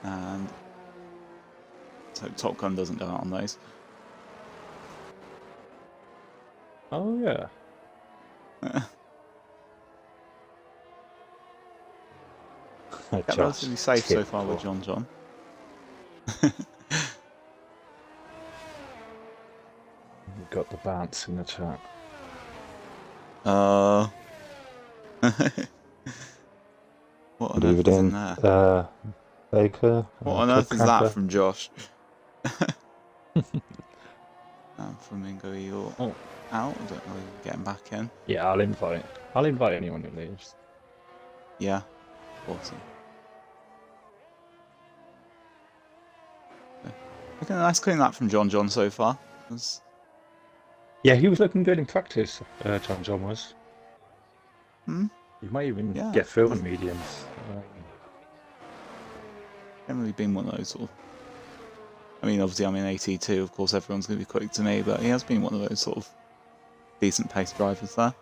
And so Top Gun doesn't go out on those. Oh yeah. Kept relatively safe so far with John. We've got the bounce in the chat. What on earth is in there? Baker. What on earth is that from Josh? Flamingo Eagle out. I don't know if we're getting back in. Yeah, I'll invite anyone who leaves. Yeah, awesome. Looking a nice clean lap from John so far. Yeah, he was looking good in practice. John was. Hmm. You might even get through on mediums. Generally been one of those sort of. I mean, obviously I'm in AT2. Of course, everyone's going to be quick to me, but he has been one of those sort of decent pace drivers there.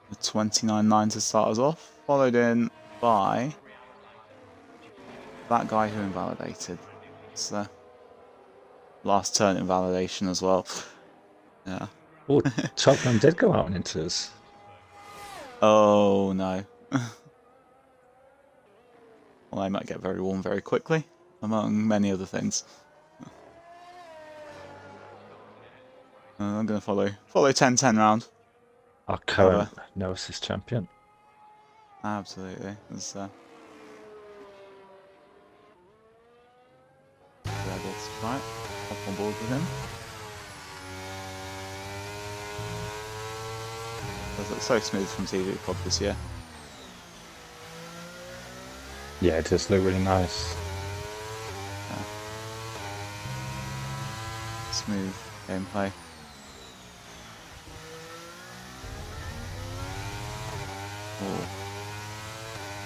The 29.9 to start us off, followed in by that guy who invalidated. It's the last turn invalidation as well. Yeah. Oh, Top Gun did go out on inters. Oh no. Well, I might get very warm very quickly, among many other things. I'm going to follow 10-10 round. Our current no assist champion. Absolutely. There's right. Hop on board with him. Does look so smooth from TV Pod this year. Yeah, it does look really nice. Yeah. Smooth gameplay. Oh.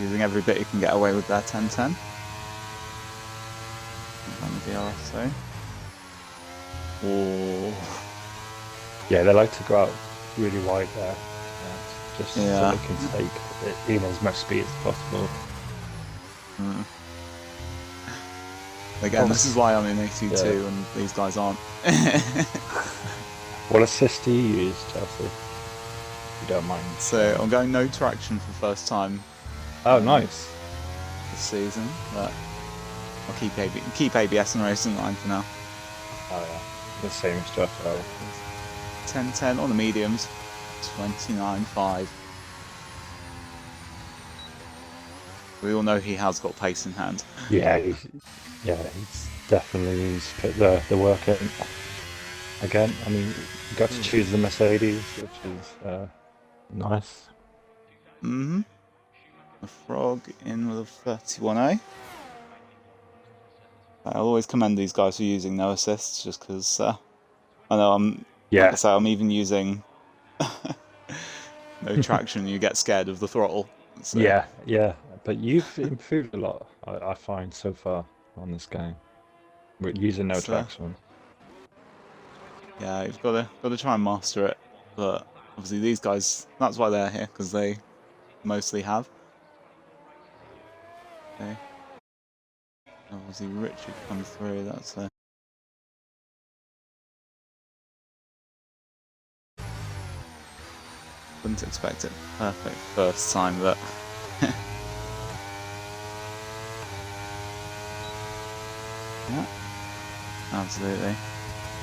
Using every bit you can get away with that 10-10. On the DRS zone. Oh. Yeah, they like to go out really wide there. Just so they can take in as much speed as possible. Again, this is why I'm in AT2 and these guys aren't. What assist do you use, Chelsea? If you don't mind. So I'm going no traction for the first time. Oh, nice. This season, but I'll keep ABS and racing line for now. Oh yeah, the same as Josh. 10-10 on the mediums, 29.5. We all know he has got pace in hand. Yeah, he's definitely put the work in. Again, I mean, you got to choose the Mercedes, which is nice. The Frog in with a 31A. I'll always commend these guys for using no assists, just because I know like I say, I'm even using no traction. You get scared of the throttle. So. Yeah, but you've improved a lot, I find, so far on this game. We're using no traction. Yeah, you've got to try and master it. But obviously these guys, that's why they're here, because they mostly have. Okay. Obviously Richard comes through, that's wouldn't expect it perfect first time, but yeah, absolutely.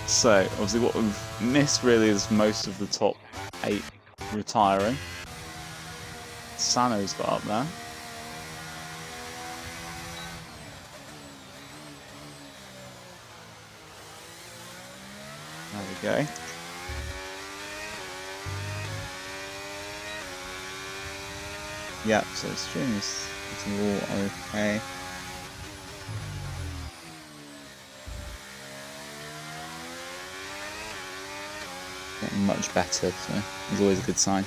So obviously what we've missed really is most of the top 8 retiring. Sano's got up there. There we go. Yep, so stream is all okay. Getting much better, so it's always a good sign.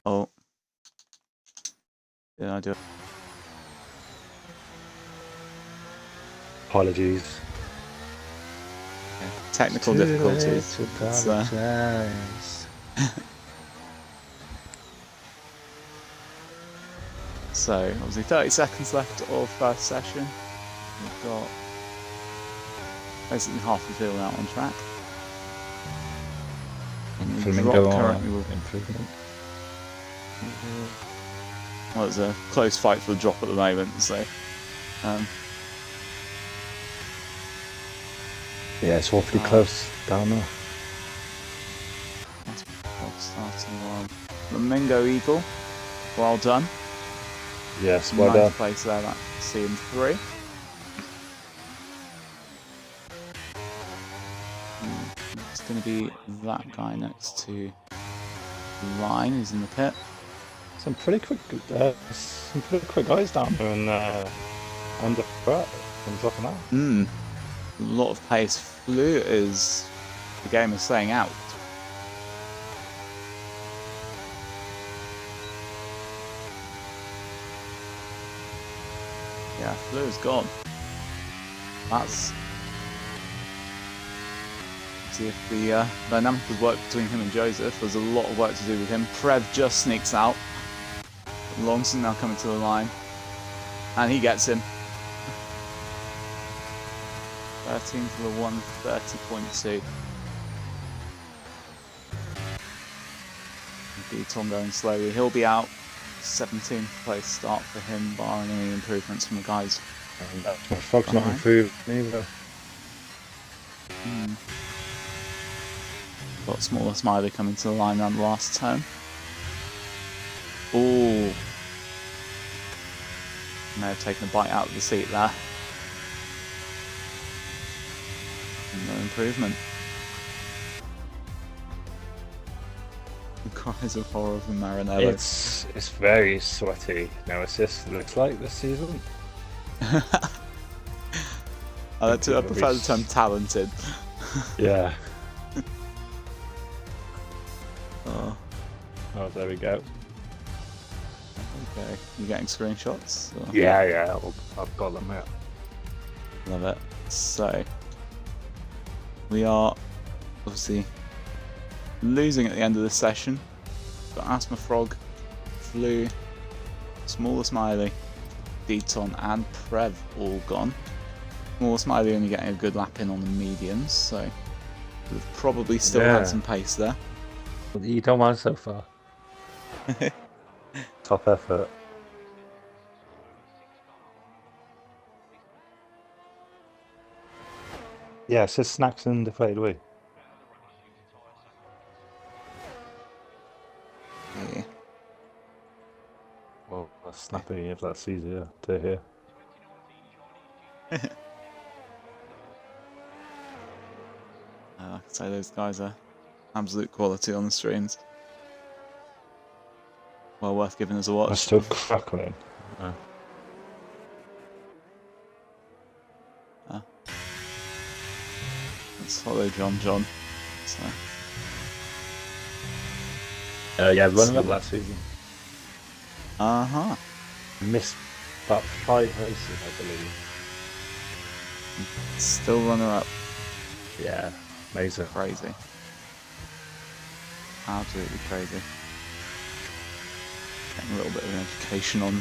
Oh. Did I do it? Apologies. Technical difficulties. So, obviously 30 seconds left of first session. We've got basically half the field out on track. And the drop currently with improvement. Well, it's a close fight for the drop at the moment, so yeah, it's awfully close down there. That's starting on Flamingo Eagle. Well done. Yes, well done. Ninth place there, that's CM3. It's going to be that guy next to Line, who's in the pit. Some pretty quick guys down there and under threat and dropping out. A lot of pace. Flu is the game is staying out. Yeah, Flu is gone. That's see if the dynamic has worked between him and Joseph. There's a lot of work to do with him. Prev just sneaks out. Longson now coming to the line, and he gets him. 13 to the 130.2. Beaton going slowly. He'll be out. 17th place start for him, barring any improvements from the guys. My frog's not improved neither. Got Smaller Smiley coming to the line around the last turn. Ooh. May have taken a bite out of the seat there. No improvement. The cries of horror from Marinello. It's very sweaty. No assist looks like this season. I prefer the term talented. Yeah. Oh, there we go. Okay, you getting screenshots? Or? Yeah, I've got them out. Love it. So, we are obviously losing at the end of this session. Got Asthma Frog, Flu, Smaller Smiley, Deton, and Prev all gone. Smaller Smiley only getting a good lap in on the mediums, so we've probably still had some pace there. You don't mind so far. Top effort. Yeah, it says snacks and deflated away. Yeah. Well, that's snappy if that's easier to hear. I can say those guys are absolute quality on the streams. Well worth giving us a watch. I'm still crackling. Let's follow John. So. Yeah, running up last season. Missed about 5 races, I believe. Still runner up. Yeah, amazing. Crazy. Absolutely crazy. Getting a little bit of an education on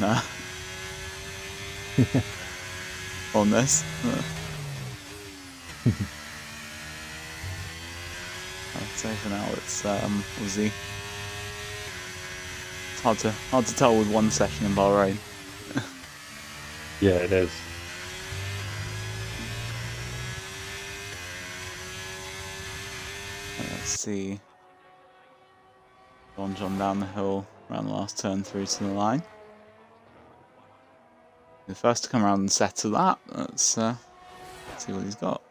on this. I'd say for now it's Aussie. It's hard to tell with one session in Bahrain. Yeah, it is. Let's see. John down the hill, around the last turn through to the line. The first to come around and settle that. Let's see what he's got.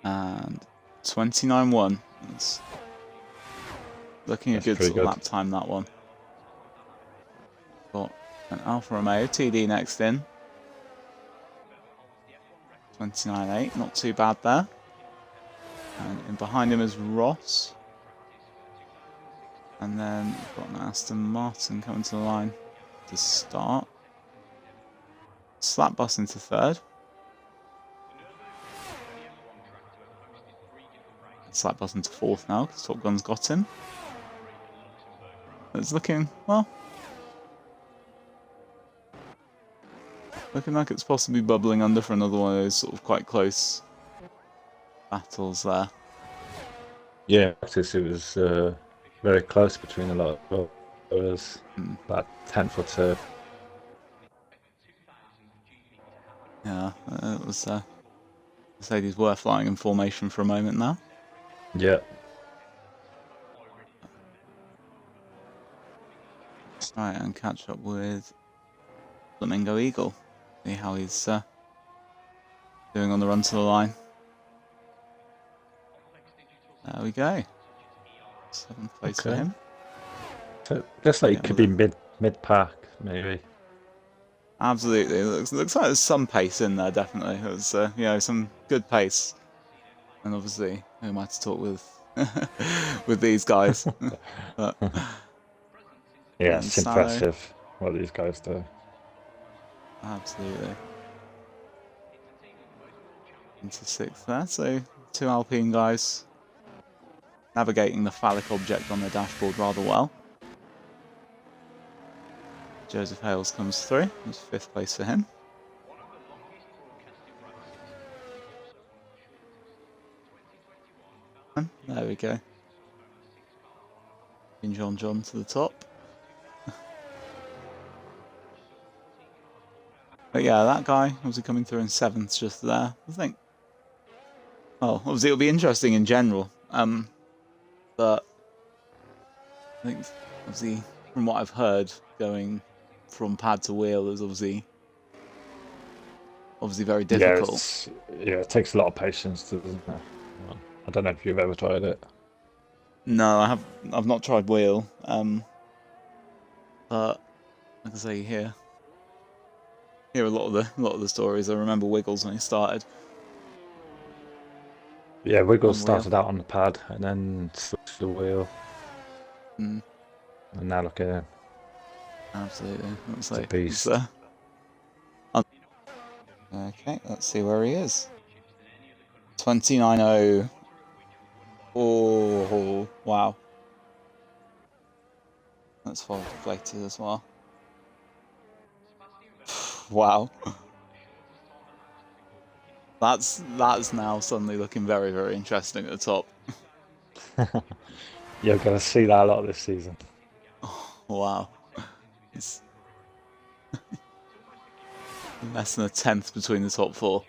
And 29.1. That's looking a good sort of lap time, that one. Got an Alfa Romeo TD next in. 29.8, not too bad there. And in behind him is Ross. And then we've got an Aston Martin coming to the line to start. Slap bus into third. Slap bus into fourth now because Top Gun's got him. It's looking, well, Looking like it's possibly bubbling under for another one of those sort of quite close battles there. Yeah, practice it was very close between a lot of drivers, about 10th or 2. Yeah, it was Mercedes were flying in formation for a moment now. Yeah. Right, and catch up with Flamingo Eagle. See how he's doing on the run to the line. There we go. 7th place for him. So looks like it could be mid pack, maybe. Absolutely, it looks like there's some pace in there. Definitely, it was you know, some good pace. And obviously, who am I to talk with with these guys? But, yeah, it's impressive what these guys do. Absolutely. Into 6th there, so 2 Alpine guys navigating the phallic object on their dashboard rather well. Joseph Hales comes through, it's 5th place for him. And there we go. John to the top. But yeah, that guy obviously coming through in 7th just there. I think, well, obviously it'll be interesting in general. But I think obviously from what I've heard, going from pad to wheel is obviously very difficult. Yeah, it takes a lot of patience, doesn't it? I don't know if you've ever tried it. No, I've not tried wheel. But like I say, hear a lot of the stories. I remember Wiggles when he started. Yeah, Wiggles started out on the pad and then switched to the wheel. And now look at him. Absolutely. It's a beast. Okay, let's see where he is. 29.0. Oh, wow. That's far deflated as well. Wow. That's now suddenly looking very, very interesting at the top. You're going to see that a lot this season. Oh, wow. It's less than a 10th between the top 4.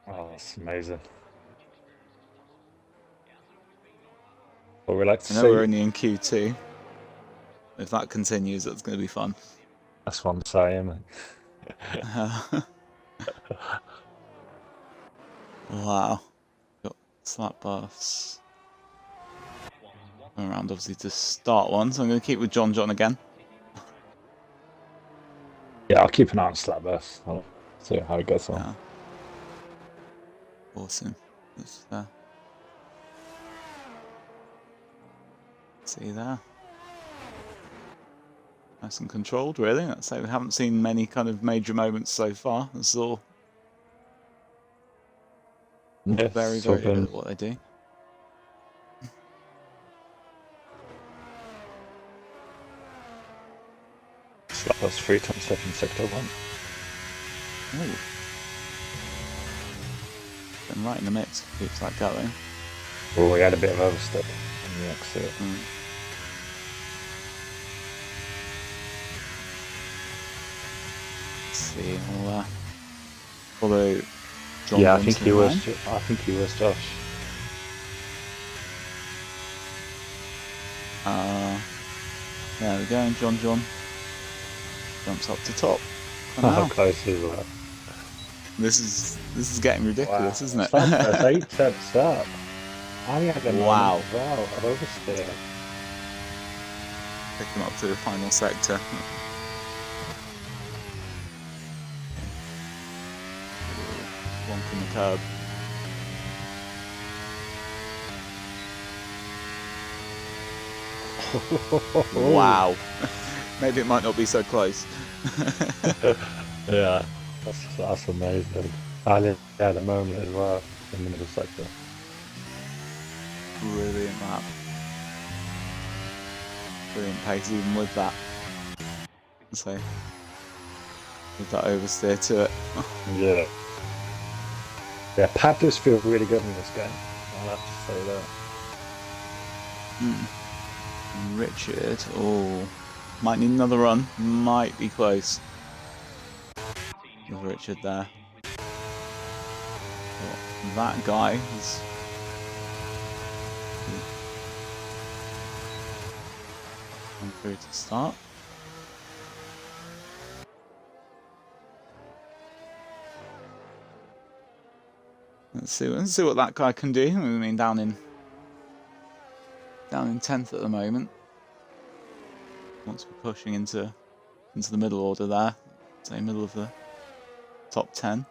Oh, that's amazing. But we like to see. We're only in Q2. If that continues, that's going to be fun. That's what I'm saying. Wow. Got slap buffs. Going around obviously to start one, so I'm going to keep with John again. Yeah, I'll keep an eye on slap buffs. I'll see how it goes on. Yeah. Awesome. Let's see there. Nice and controlled, really. Let's say we haven't seen many kind of major moments so far. This is all very, very good at what they do. Slap us 3 times 7 sector 1. Ooh. Been right in the mix. Keeps that going. Oh, we had a bit of overstep on the exit. Let's see. We'll follow John. Yeah, I think he was Josh. There we go, and John jumps up to top. How close is that? This is getting ridiculous, isn't it? That's 8 tenths up. I had a wow. Wow, I've oversteered. Pick him up to the final sector. Wonking the curb. Wow. Maybe it might not be so close. Yeah, that's amazing. I had a moment as well in the middle sector. Brilliant map. Brilliant pace even with that. So with that oversteer to it. Yeah. Yeah, pad does feel really good in this game. I'll have to say that. Richard, oh, might need another run. Might be close. With Richard there. But that guy is come through to start. Let's see what that guy can do. I mean, down in 10th at the moment. Once we're pushing into the middle order there, say middle of the top 10.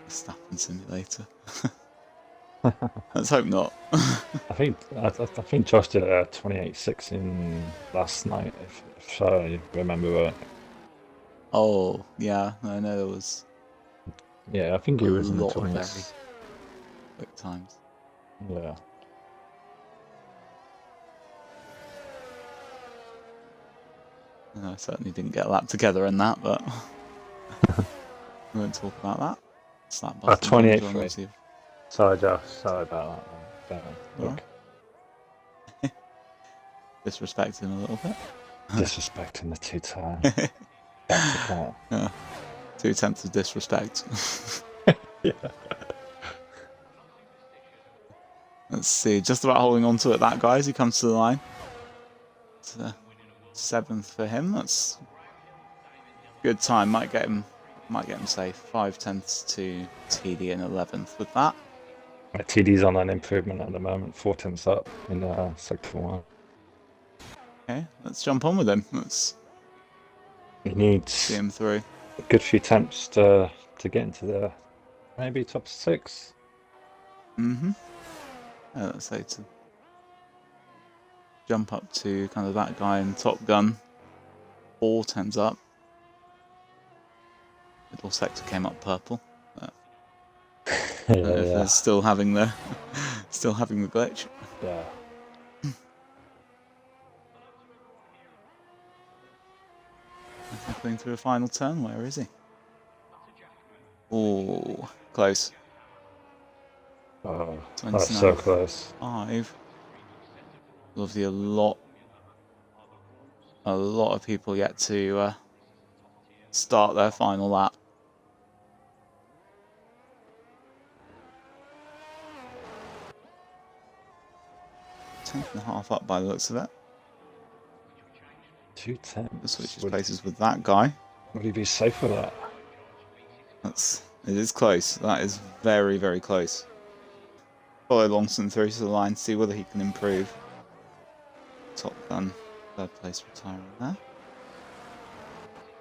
Staffing simulator. Let's hope not. I think Josh did a 28.6 in last night, if I remember right. Oh yeah, I know there was. Yeah, I think it was a in the lot of 20s. very quick times. Yeah. No, I certainly didn't get a lap together in that, but we won't talk about that. Slap button. 28. Sorry, Josh. Sorry about that. Look. Disrespecting a little bit. Disrespecting the 2 time. Yeah. 2/10 of disrespect. Yeah. Let's see, just about holding on to it, that guy, as he comes to the line. It's 7th for him. That's good time. Might get him safe. 5/10 to TD in 11th with that. TD's on an improvement at the moment. 4 tenths up in sector 1. Okay, let's jump on with him. Let's He needs see him through. a good few attempts to get into the maybe top 6. Let's say to jump up to kind of that guy in Top Gun. 4 tenths up. Middle sector came up purple. If they're still having the glitch. Yeah. Going through a final turn. Where is he? Oh, close. Oh, that's so close. 5. Lovely. A lot of people yet to start their final lap. 10.5 up by the looks of it. 2 tenths. Switches places with that guy. Would he be safe for that? It is close. That is very, very close. Follow Longston through to the line, see whether he can improve. Top Gun, 3rd place retiring there.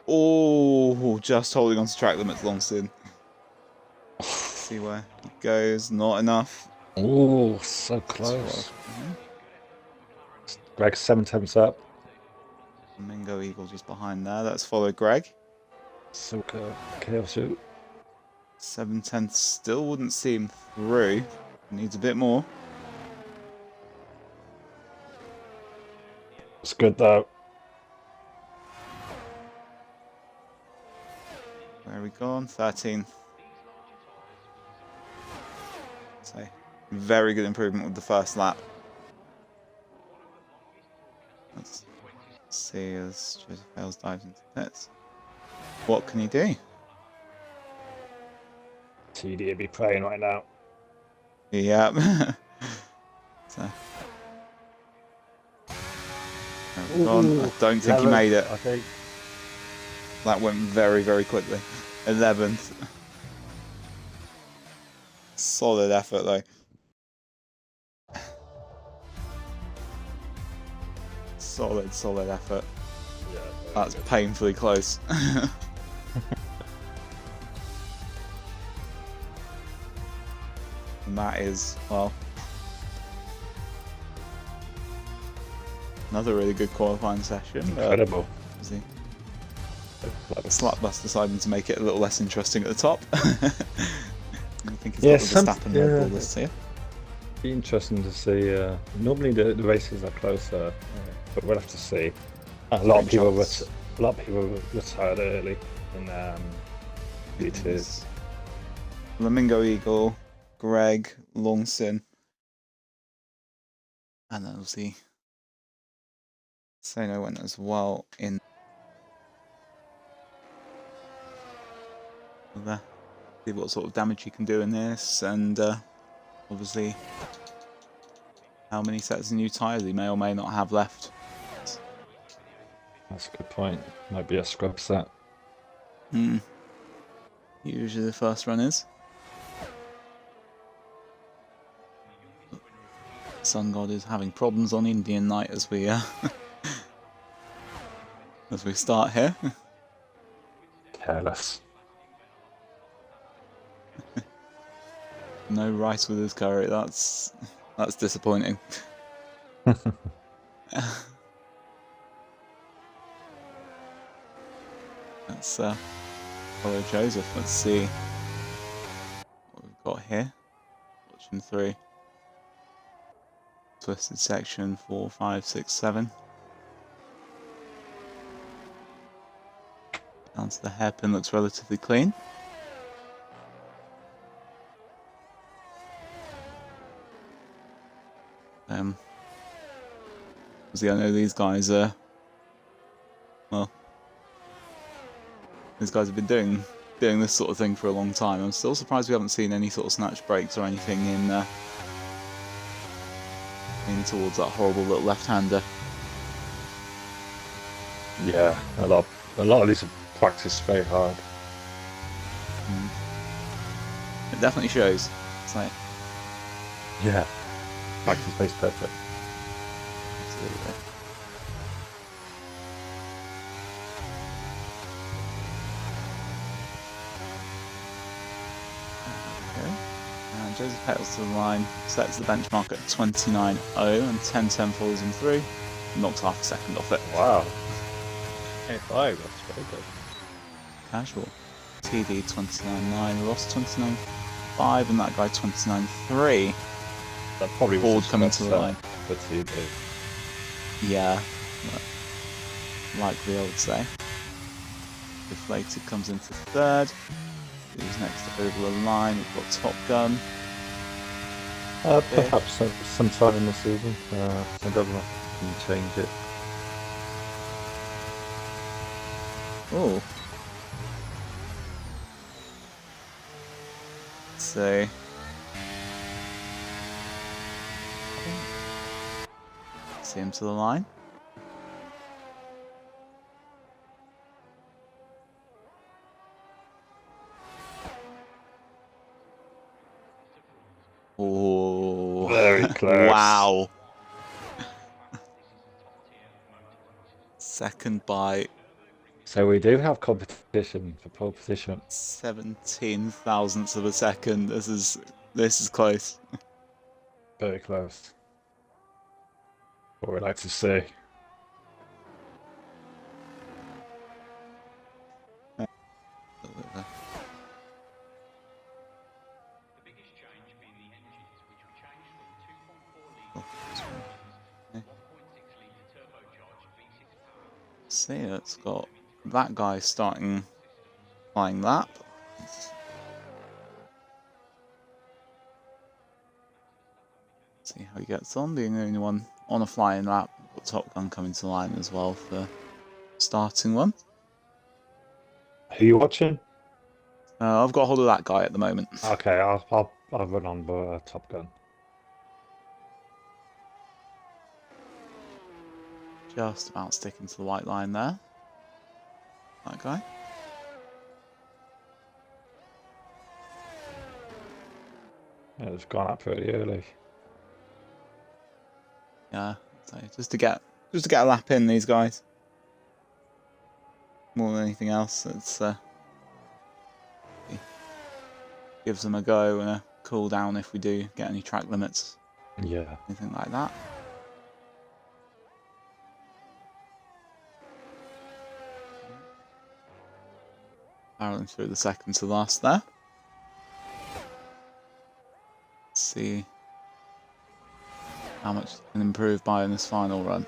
Oh, just holding on to track limits, Longston. See where he goes. Not enough. Oh, so close. Greg 7 tenths up. Mingo Eagle just behind there. Let's follow Greg. So careful. 7/10 still wouldn't see him through. Needs a bit more. It's good though. Where are we gone? 13th. So, very good improvement with the first lap. Let's see as Joseph Hales dives into the pits. What can he do? TD would be praying right now. Yeah. So. I don't think he made it. I think that went very, very quickly. 11th. Solid effort though. Solid effort. Yeah, that's good. Painfully close. And that is, well, another really good qualifying session. Incredible. Slapbus deciding to make it a little less interesting at the top. I think he's got the Verstappen Red Bull this year. be interesting to see. Normally the races are closer, but we'll have to see. A lot of people retired early in B2s. Flamingo Eagle, Greg, Longson, and then obviously Sano went as well in there. See what sort of damage you can do in this, and obviously how many sets of new tyres he may or may not have left. That's a good point. Might be a scrub set. Usually the first run is. Sun God is having problems on Indian Night as we as we start here. Careless. No rice with his curry. That's disappointing. Let's follow Joseph. Let's see what we've got here. Watching through. Twisted section 4, 5, 6, 7. Down to the hairpin, looks relatively clean. Obviously I know these guys well, these guys have been doing this sort of thing for a long time. I'm still surprised we haven't seen any sort of snatch breaks or anything in towards that horrible little left-hander. Yeah, a lot of these are practiced very hard. It definitely shows. It's like, yeah, practice makes perfect. Absolutely. Joseph petals to the line, sets the benchmark at 29.0 and 10.10 follows him through, knocks half a second off it. Wow. 8.5, that's very good. Casual. TD 29.9, Ross 29.5 and that guy 29.3. That probably was Ford coming to the line. For TD. Yeah, likely I would say. Deflated comes into third. Who's next over the line? We've got Top Gun. Perhaps sometime in the season. I don't know if you can change it. Oh. So. See him to the line. Oh, very close. Wow. Second by. So we do have competition for pole position. 17 thousandths of a second. This is close. Very close. What we like to see. See, it's got that guy starting flying lap. See how he gets on, being the only one on a flying lap. We've got Top Gun coming to line as well for starting one. Who are you watching? I've got hold of that guy at the moment. Okay, I'll run on Top Gun. Just about sticking to the white line there. That guy. Yeah, it's gone up pretty early. Yeah, so just to get a lap in, these guys. More than anything else, it's gives them a go and a cool down if we do get any track limits. Yeah. Anything like that. Barreling through the second to last there. Let's see how much he can improve by in this final run.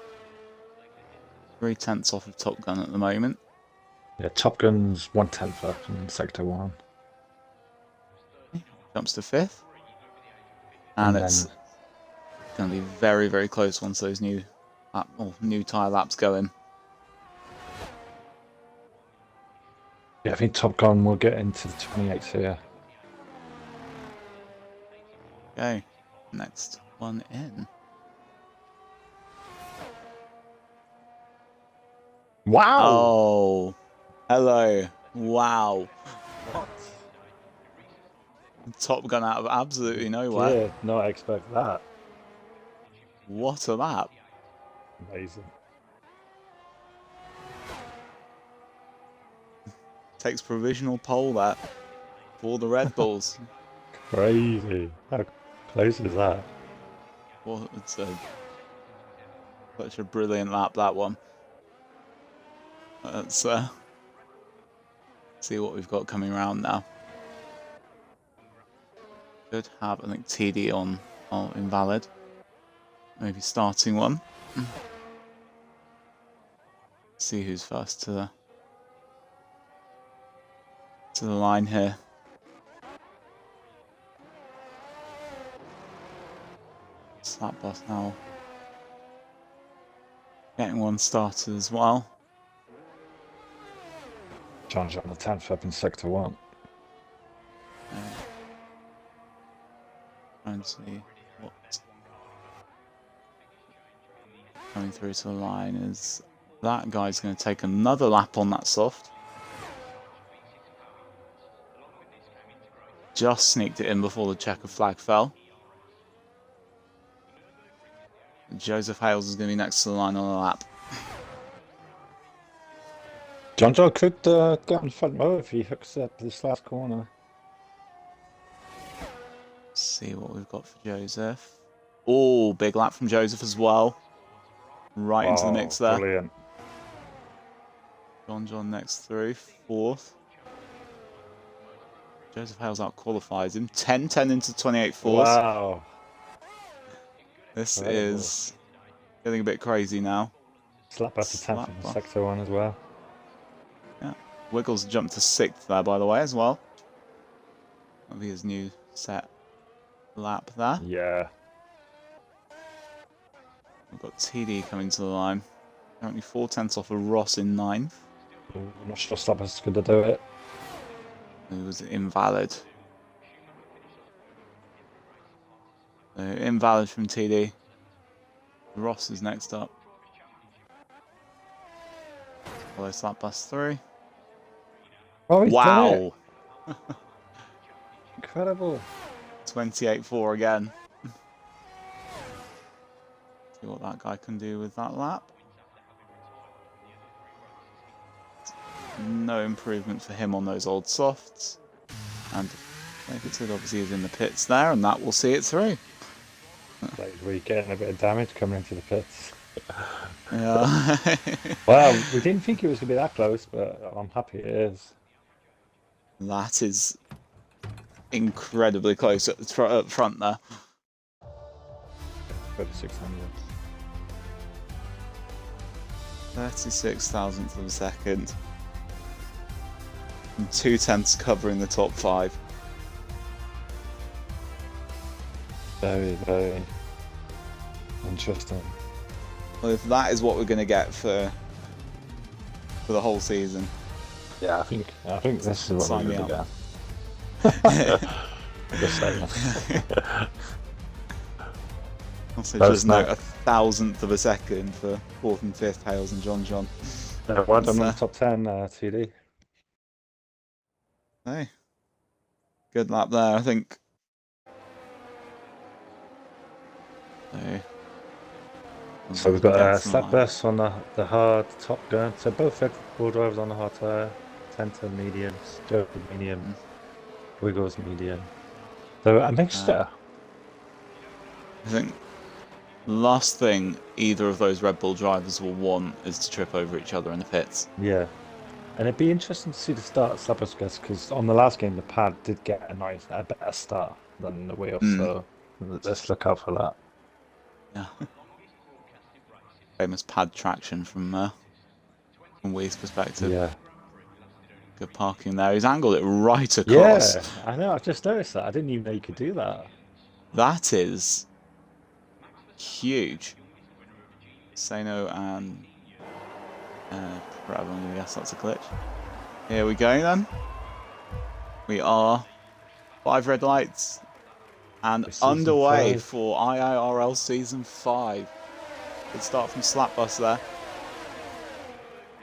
3/10 off of Top Gun at the moment. Yeah, Top Gun's 1/10 up in Sector 1. Jumps to 5th. And it's going to be very, very close once those new tyre laps go in. Yeah, I think Top Gun will get into the 28th here. Okay, next one in. Wow! Oh, hello. Wow. What? Top Gun out of absolutely nowhere. Did not expect that. What a lap. Amazing. Takes provisional pole there for the Red Bulls. Crazy. How close is that? Well, it's such a brilliant lap, that one. Let's see what we've got coming around now. Could have, I think, TD on invalid. Maybe starting one. See who's first to the line here. Slap bus now. Getting one started as well. John's on the 10th up in Sector 1. Trying to see what coming through to the line is. That guy's going to take another lap on that soft. Just sneaked it in before the checker flag fell. Joseph Hales is going to be next to the line on a lap. John could get on front row if he hooks up this last corner. Let's see what we've got for Joseph. Oh, big lap from Joseph as well. Right into the mix there. Brilliant. John next through, 4th. Joseph Hales out qualifies him. 10-10 into 28.4. Wow. This is getting a bit crazy now. Slap up to 10th in Sector 1 as well. Yeah. Wiggles jumped to 6th there, by the way, as well. That'll be his new set lap there. Yeah. We've got TD coming to the line. Currently 4/10 off of Ross in 9th. I'm not sure Slap is going to do it. It was invalid. Invalid from TD. Ross is next up. Follow Slap Bus 3. Oh, he's done it. Wow! Incredible. 28.4 again. See what that guy can do with that lap. No improvement for him on those old softs. And Negative obviously is in the pits there, and that will see it through. Like we're getting a bit of damage coming into the pits. Yeah. Well, we didn't think it was going to be that close, but I'm happy it is. That is incredibly close at the up front there. 3600. 36 thousandths of a second. And 2/10 covering the top 5. Very, very interesting. Well, if that is what we're going to get for the whole season. Yeah, I think this is what Sign we're me going up. to get. Just saying. Also, That's just note 1,000th of a second for 4th and 5th, Hales and John. Well done on the top 10, TD. Hey, good lap there, I think. So we've got Slap Bus on the hard Top Gun. So both Red Bull drivers on the hard tyre. Tenta mediums, Joe medium, Wiggles medium. So a mixture. I think the last thing either of those Red Bull drivers will want is to trip over each other in the pits. Yeah. And it'd be interesting to see the start of Slap Bus, because on the last game the pad did get a better start than the wheel. So let's look out for that. Yeah. Famous pad traction from Wee's perspective. Yeah. Good parking there. He's angled it right across. Yeah, I know. I've just noticed that. I didn't even know you could do that. That is huge. Sano and Prav, I'm going to guess that's a glitch. Here we go then. We are 5 red lights and underway 5. for IIRL Season 5. Good start from Slapbus there.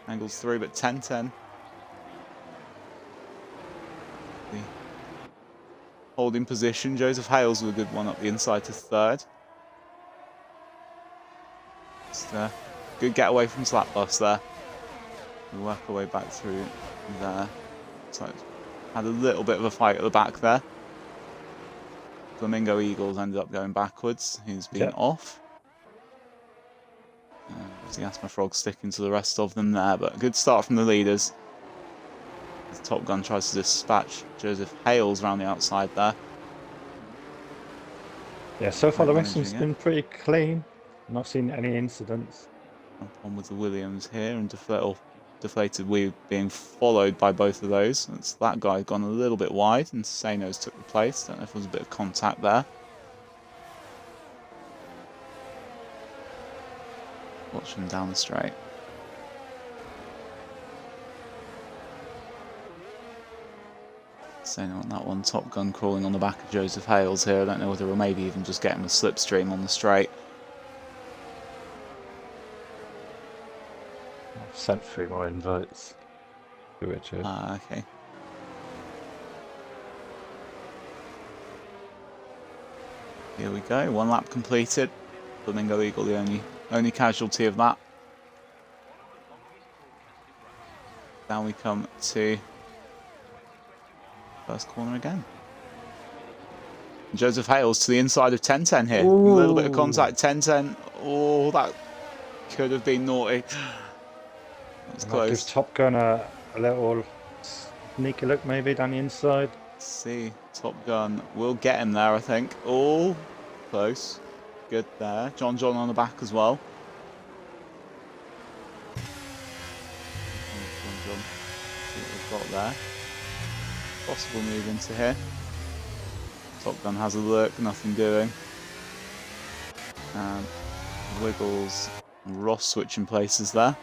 Angles through, but 10-10. The holding position. Joseph Hales with a good one up the inside to 3rd. Just good getaway from Slapbus there. We work our way back through there. So had a little bit of a fight at the back there. Flamingo Eagles ended up going backwards. He's been off. The Asthma Frog sticking to the rest of them there, but a good start from the leaders. The Top Gun tries to dispatch Joseph Hales around the outside there. Yeah, so far the racing's been pretty clean. Not seen any incidents. On with the Williams here, and deflated Wee being followed by both of those. That's that guy gone a little bit wide, and Sano's took the place. Don't know if there was a bit of contact there. Watch him down the straight. Sano on that one. Top Gun crawling on the back of Joseph Hales here. I don't know whether we'll maybe even just get him a slipstream on the straight. I've sent 3 more invites to Richard. Ah, okay. Here we go. 1 lap completed. Flamingo Eagle, the only casualty of that. Down we come to first corner again. Joseph Hales to the inside of 10-10 here. Ooh. A little bit of contact. 10-10. Oh, that could have been naughty. That was close. Gives Top Gun a little sneaky look maybe down the inside. Let's see. Top Gun will get him there, I think. Oh, close. Good there. John on the back as well. John. See what we've got there. Possible move into here. Top Gun has a look, nothing doing. And Wiggles and Ross switching places there.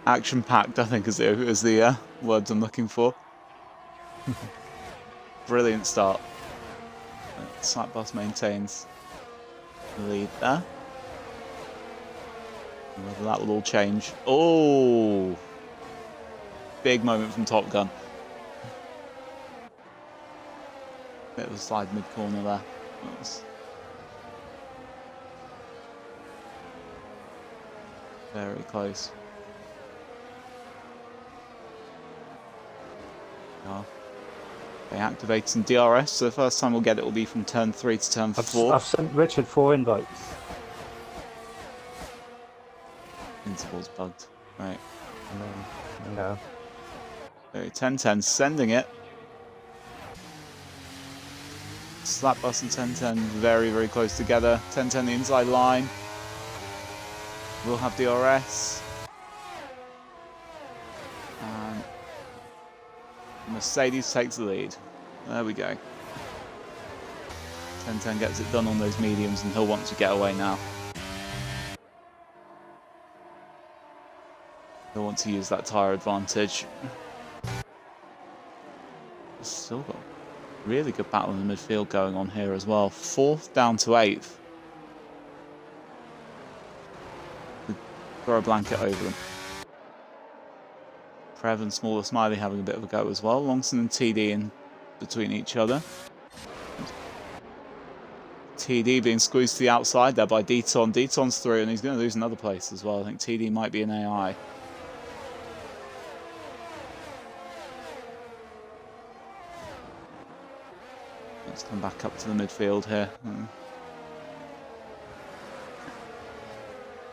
Action-packed, I think, is the words I'm looking for. Brilliant start. Slapbus maintains the lead there. Whether that will all change. Oh! Big moment from Top Gun. Bit of a slide mid-corner there. That was very close. They activate some DRS, so the first time we'll get it will be from turn 3 to turn 4. I've sent Richard 4 invites. Interval's bugged. Right. No. So 10-10 sending it. Slapbus and 10-10 very, very close together. 10-10 the inside line. We'll have DRS. And Mercedes takes the lead. There we go. 10-10 gets it done on those mediums, and he'll want to get away now. He'll want to use that tyre advantage. Still got a really good battle in the midfield going on here as well. 4th down to 8th. Throw a blanket over them. Prev and Smaller Smiley having a bit of a go as well. Longson and TD in between each other. TD being squeezed to the outside there by Deton. Deton's through, and he's going to lose another place as well. I think TD might be an AI. Let's come back up to the midfield here.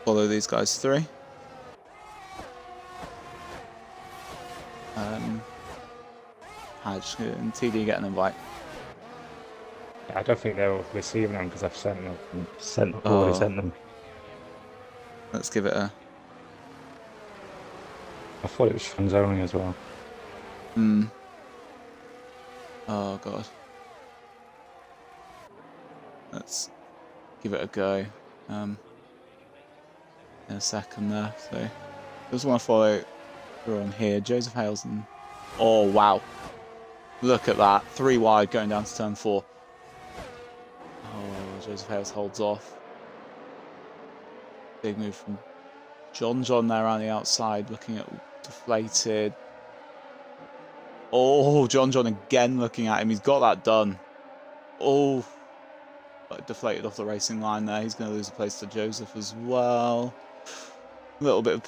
Follow these guys through. Hadge and TD get an invite. I don't think they're receiving them because I've sent them. Already Oh, sent them. let's give it a. I thought it was fans only as well. Hmm. Oh god. Let's give it a go. In a second there. So, just want to follow through on here. Joseph Hales and. Oh wow! Look at that. 3 wide going down to turn 4. Oh, Joseph Hales holds off. Big move from John there on the outside, looking at deflated. Oh, John again looking at him. He's got that done. Oh, but deflated off the racing line there. He's going to lose a place to Joseph as well. A little bit of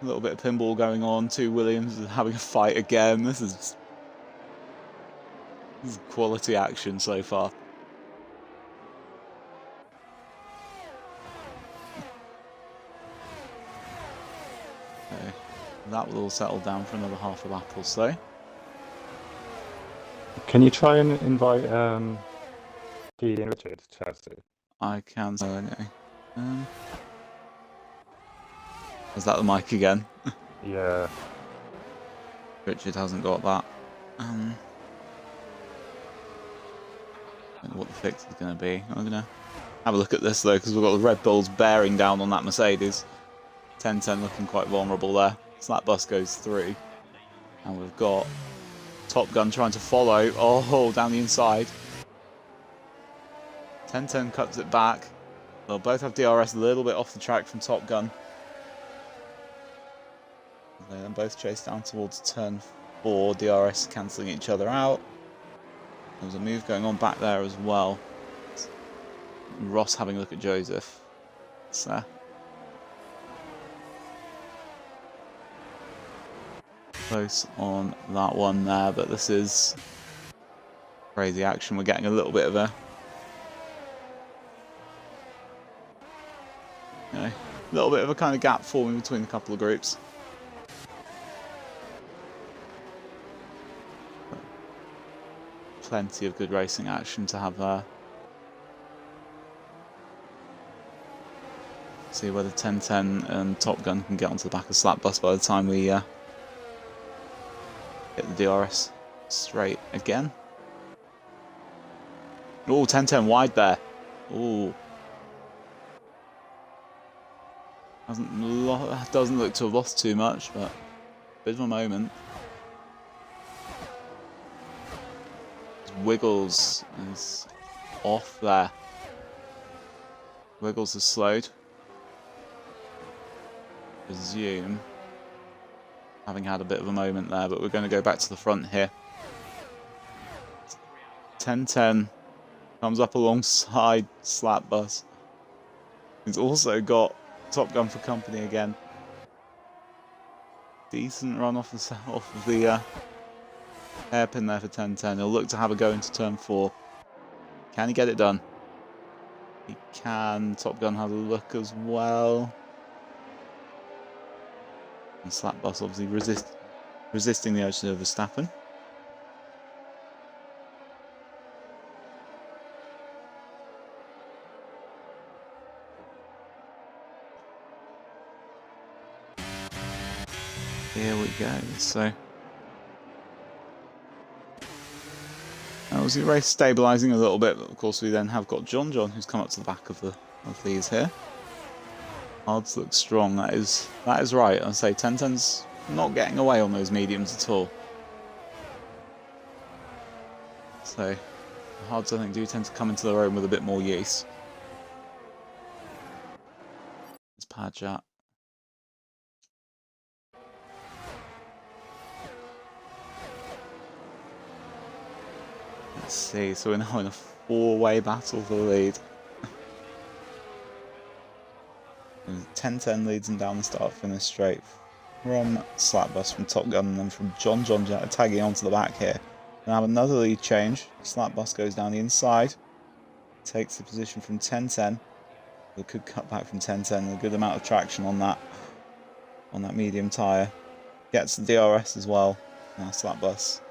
pinball going on. 2 Williams having a fight again. This is quality action so far. Okay, that will all settle down for another half a lap or so. Can you try and invite Petey and Richard to chat to? I can. So anyway, is that the mic again? Yeah. Richard hasn't got that. I don't know what the fix is going to be. I'm going to have a look at this though, because we've got the Red Bulls bearing down on that Mercedes. 10-10 looking quite vulnerable there. So that bus goes through. And we've got Top Gun trying to follow. Oh, down the inside. 10-10 cuts it back. They'll both have DRS a little bit off the track from Top Gun. They then both chase down towards turn 4. DRS cancelling each other out. There's a move going on back there as well. Ross having a look at Joseph. So close on that one there, but this is crazy action. We're getting a little bit of a kind of gap forming between a couple of groups. Plenty of good racing action to have there. See whether 10-10 and Top Gun can get onto the back of Slap Bus by the time we get the DRS straight again. Oh, 10-10 wide there. Oh, doesn't look to have lost too much, but a bit of a moment. Wiggles is off there. Wiggles has slowed. Resume. Having had a bit of a moment there, but we're going to go back to the front here. 10-10 comes up alongside Slap Bus. He's also got Top Gun for company again. Decent run off the hairpin there for 10-10. He'll look to have a go into turn 4. Can he get it done? He can. Top Gun has a look as well. And Slap Bus obviously resisting the urge of Verstappen. Here we go. So obviously race stabilising a little bit, but of course we then have got John who's come up to the back of these here. Odds look strong. That is right. I'd say 10-10's not getting away on those mediums at all. So the Hards I think do tend to come into their own with a bit more use. It's Padjat. Let's see, so we're now in a 4-way battle for the lead. 10-10 leads him down the start finish straight from Slap Bus, from Top Gun, and then from John tagging onto the back here. Now have another lead change. Slap Bus goes down the inside, takes the position from 10-10. We could cut back from 10-10, a good amount of traction on that medium tyre. Gets the DRS as well. Now Slap Bus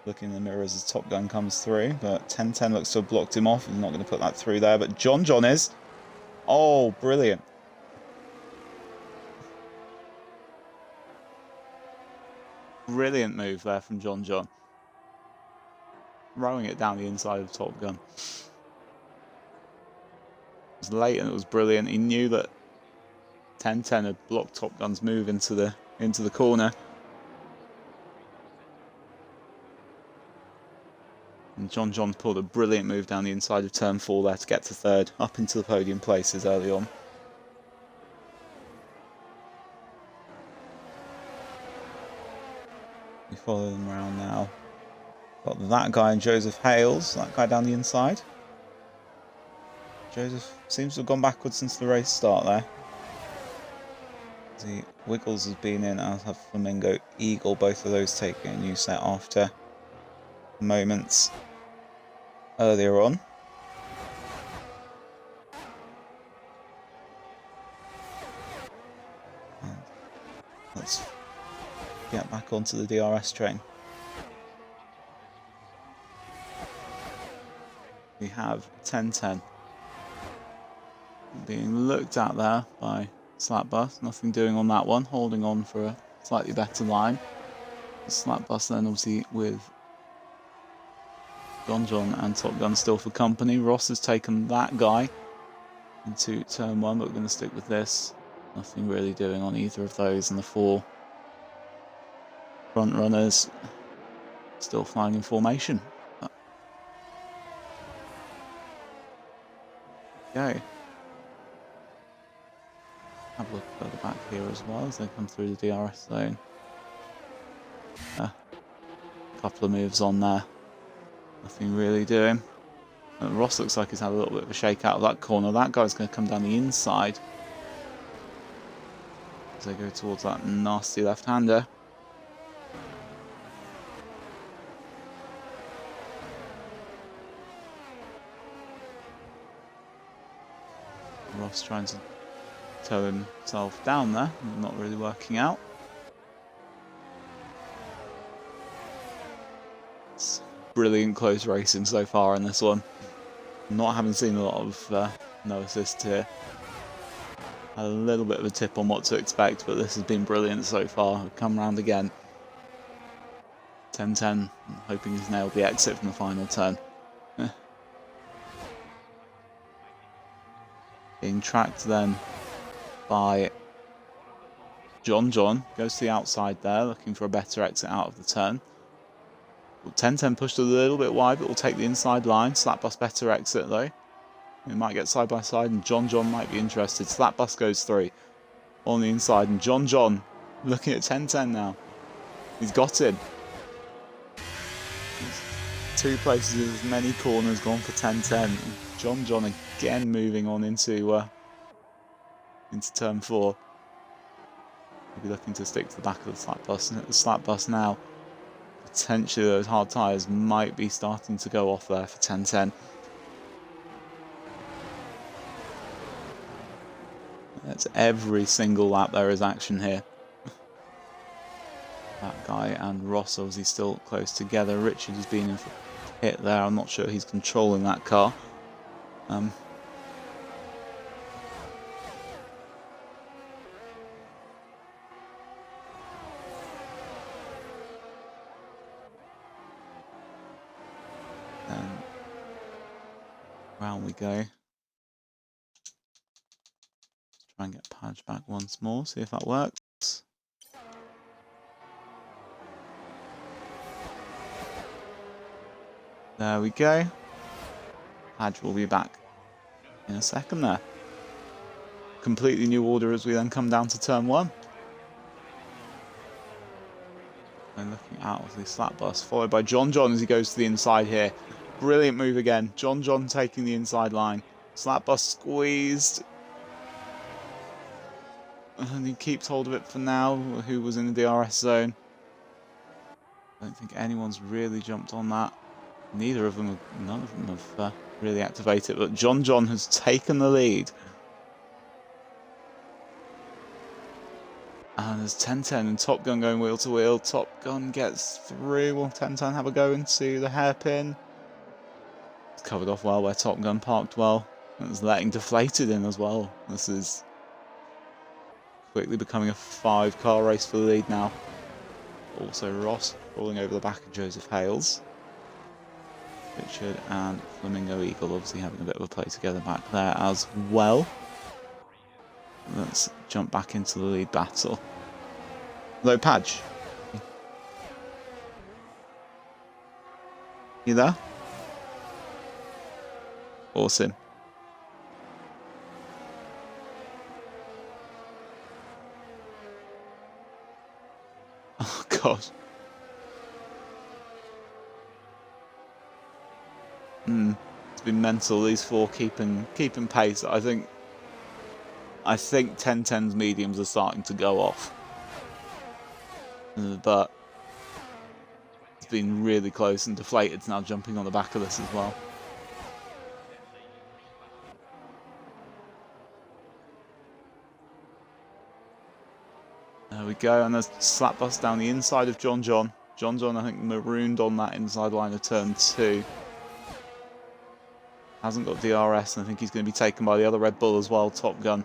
looking in the mirror as his Top Gun comes through, but 10-10 looks to have blocked him off. He's not going to put that through there, but John is. Oh, brilliant. Brilliant move there from John. Rowing it down the inside of Top Gun. It was late and it was brilliant. He knew that 10-10 had blocked Top Gun's move into the corner. And John pulled a brilliant move down the inside of turn 4 there to get to third, up into the podium places early on. We follow them around now. Got that guy and Joseph Hales, that guy down the inside. Joseph seems to have gone backwards since the race start there. The Wiggles has been in, as have Flamingo Eagle, both of those taking a new set after moments earlier on. And let's get back onto the DRS train. We have 10-10 being looked at there by Slapbus. Nothing doing on that one, holding on for a slightly better line. Slapbus then obviously with John and Top Gun still for company. Ross has taken that guy into turn 1, but we're going to stick with this. Nothing really doing on either of those, and the 4 front runners still flying in formation. Okay. Have a look further back here as well as they come through the DRS zone. A couple of moves on there. Nothing really doing. Ross looks like he's had a little bit of a shake out of that corner. That guy's going to come down the inside as they go towards that nasty left-hander. Ross trying to tow himself down there, not really working out. It's brilliant close racing so far in this one. Not having seen a lot of no assist here. Had a little bit of a tip on what to expect, but this has been brilliant so far. We've come round again. 10-10, hoping he's nailed the exit from the final turn. Being tracked then by John. Goes to the outside there, looking for a better exit out of the turn. 10-10 pushed a little bit wide, but will take the inside line. Slapbus better exit though. We might get side by side, and John might be interested. Slapbus goes through on the inside, and John looking at 10-10 now. He's got him. Two places with as many corners gone for 10-10. John again moving on into turn 4. He'll be looking to stick to the back of the Slapbus. And at the Slapbus now, potentially those hard tyres might be starting to go off there for 10-10. That's every single lap there is action here. That guy and Ross obviously still close together. Richard has been in for a hit there. I'm not sure he's controlling that car. And round we go. Try and get Padge back once more, see if that works. There we go. Padge will be back in a second there. Completely new order as we then come down to turn 1. And looking out of the Slapbus, followed by John as he goes to the inside here. Brilliant move again. John taking the inside line. Slapbus squeezed. And he keeps hold of it for now, who was in the DRS zone. I don't think anyone's really jumped on that. None of them have really activated, but John has taken the lead. And there's 1010 and Top Gun going wheel to wheel. Top Gun gets through. Will 1010 have a go into the hairpin? It's covered off well where Top Gun parked well. And it's letting Deflated in as well. This is quickly becoming a 5-car race for the lead now. Also Ross falling over the back of Joseph Hales. Richard and Flamingo Eagle obviously having a bit of a play together back there as well. Let's jump back into the lead battle. Hello, Padge. You there? Awesome. Oh gosh. It's been mental. These four keeping pace. I think 1010's mediums are starting to go off, but it's been really close, and Deflated's now jumping on the back of this as well. There we go, and there's slap bust down the inside of John. John, I think, marooned on that inside line of turn 2. Hasn't got DRS, and I think he's going to be taken by the other Red Bull as well, Top Gun.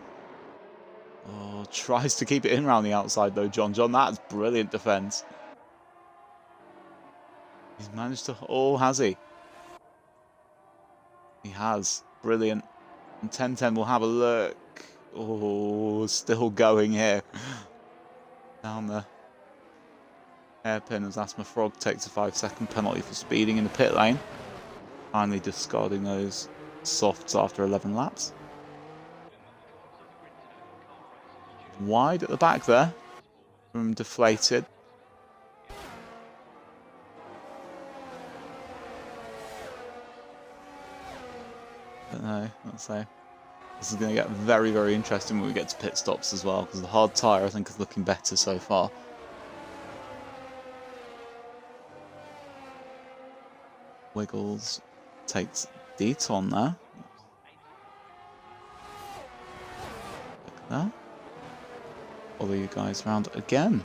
Oh, tries to keep it in around the outside though, John. That's brilliant defence. He's managed to... Oh, has he? He has. Brilliant. And 1010 will have a look. Oh, still going here. Down the hairpin as Asthma Frog takes a 5-second penalty for speeding in the pit lane. Finally discarding those softs after 11 laps. Wide at the back there from Deflated. Don't know, let's say. This is going to get very, very interesting when we get to pit stops as well, because the hard tyre I think is looking better so far. Wiggles takes Deton there. Look there. Follow you guys around again.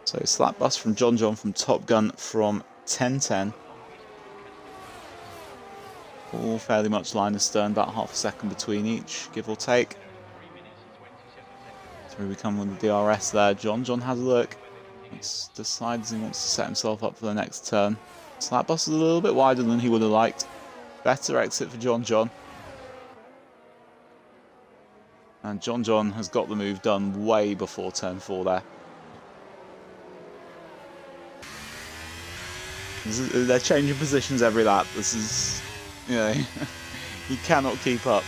So slap bust from John from Top Gun from 1010. All fairly much line astern, about half a second between each, give or take. Through we come with the DRS there. John has a look. Decides he wants to set himself up for the next turn. Slap bust is a little bit wider than he would have liked. Better exit for John. And John has got the move done way before turn 4 there. They're changing positions every lap. This is, you know, you cannot keep up.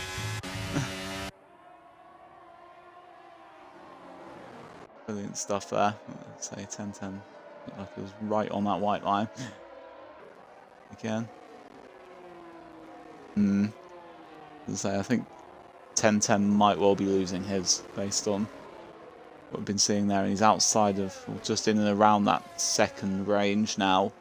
Brilliant stuff there. Let's say 1010 looked like it was right on that white line. Again. As I say, I think 1010 might well be losing his based on what we've been seeing there, and he's outside of, or just in and around that second range now.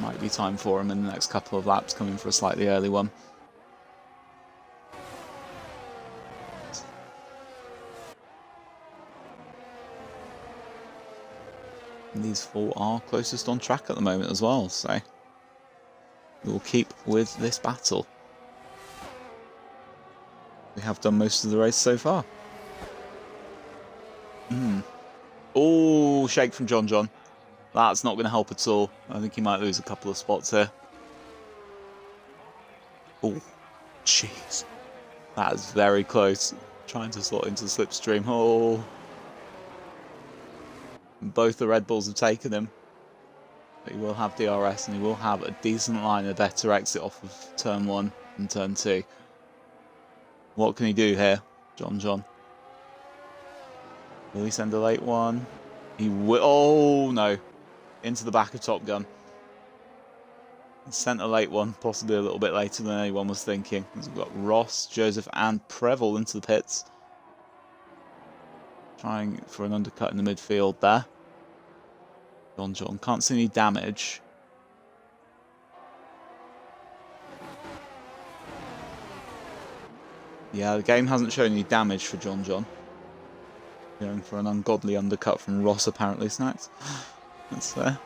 Might be time for him in the next couple of laps, coming for a slightly early one. And these four are closest on track at the moment as well, so we'll keep with this battle. We have done most of the race so far. Oh, shake from John. That's not going to help at all. I think he might lose a couple of spots here. Oh, jeez. That is very close. Trying to slot into the slipstream. Oh. Both the Red Bulls have taken him. But he will have DRS and he will have a decent line, a better exit off of turn 1 and turn 2. What can he do here, John? Will he send a late one? He will. Oh, no. Into the back of Top Gun. Sent a late one, possibly a little bit later than anyone was thinking. We've got Ross, Joseph and Preble into the pits. Trying for an undercut in the midfield there. John can't see any damage. Yeah, the game hasn't shown any damage for John John. Going for an ungodly undercut from Ross, apparently, Snacks. That's fair.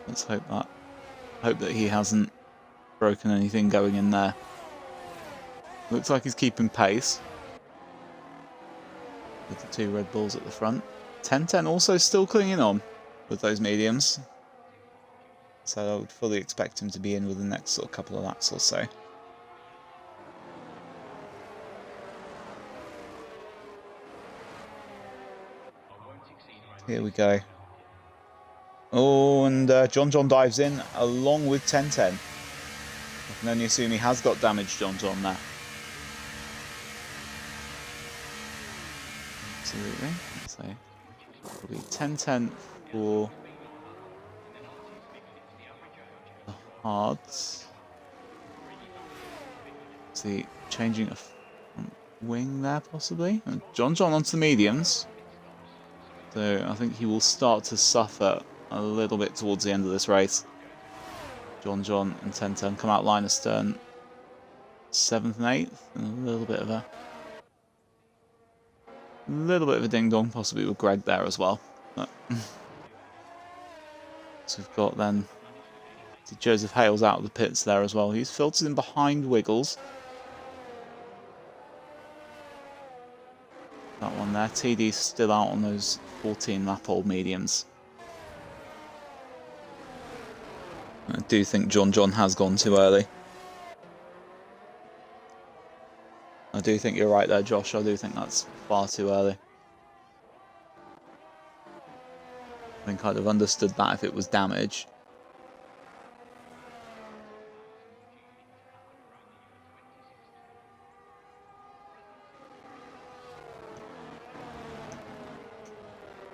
Let's hope that he hasn't broken anything going in there. Looks like he's keeping pace with the two Red Bulls at the front. 10-10 also still clinging on with those mediums. So I would fully expect him to be in with the next sort of couple of laps or so. Here we go. Oh, and John John dives in along with 10-10. I can only assume he has got damage, John John, there. Absolutely. So, probably 10-10 for the hards. See, changing a front wing there, possibly. And John John onto the mediums. So I think he will start to suffer a little bit towards the end of this race. John John and 10-10 come out line astern 7th and 8th, and a little bit of a ding dong possibly with Greg there as well. But so we've got then Joseph Hale's out of the pits there as well. He's filtered in behind Wiggles. That one there. TD's still out on those 14 lap old mediums. I do think John John has gone too early. I do think you're right there, Josh. I do think that's far too early. I think I'd have understood that if it was damage.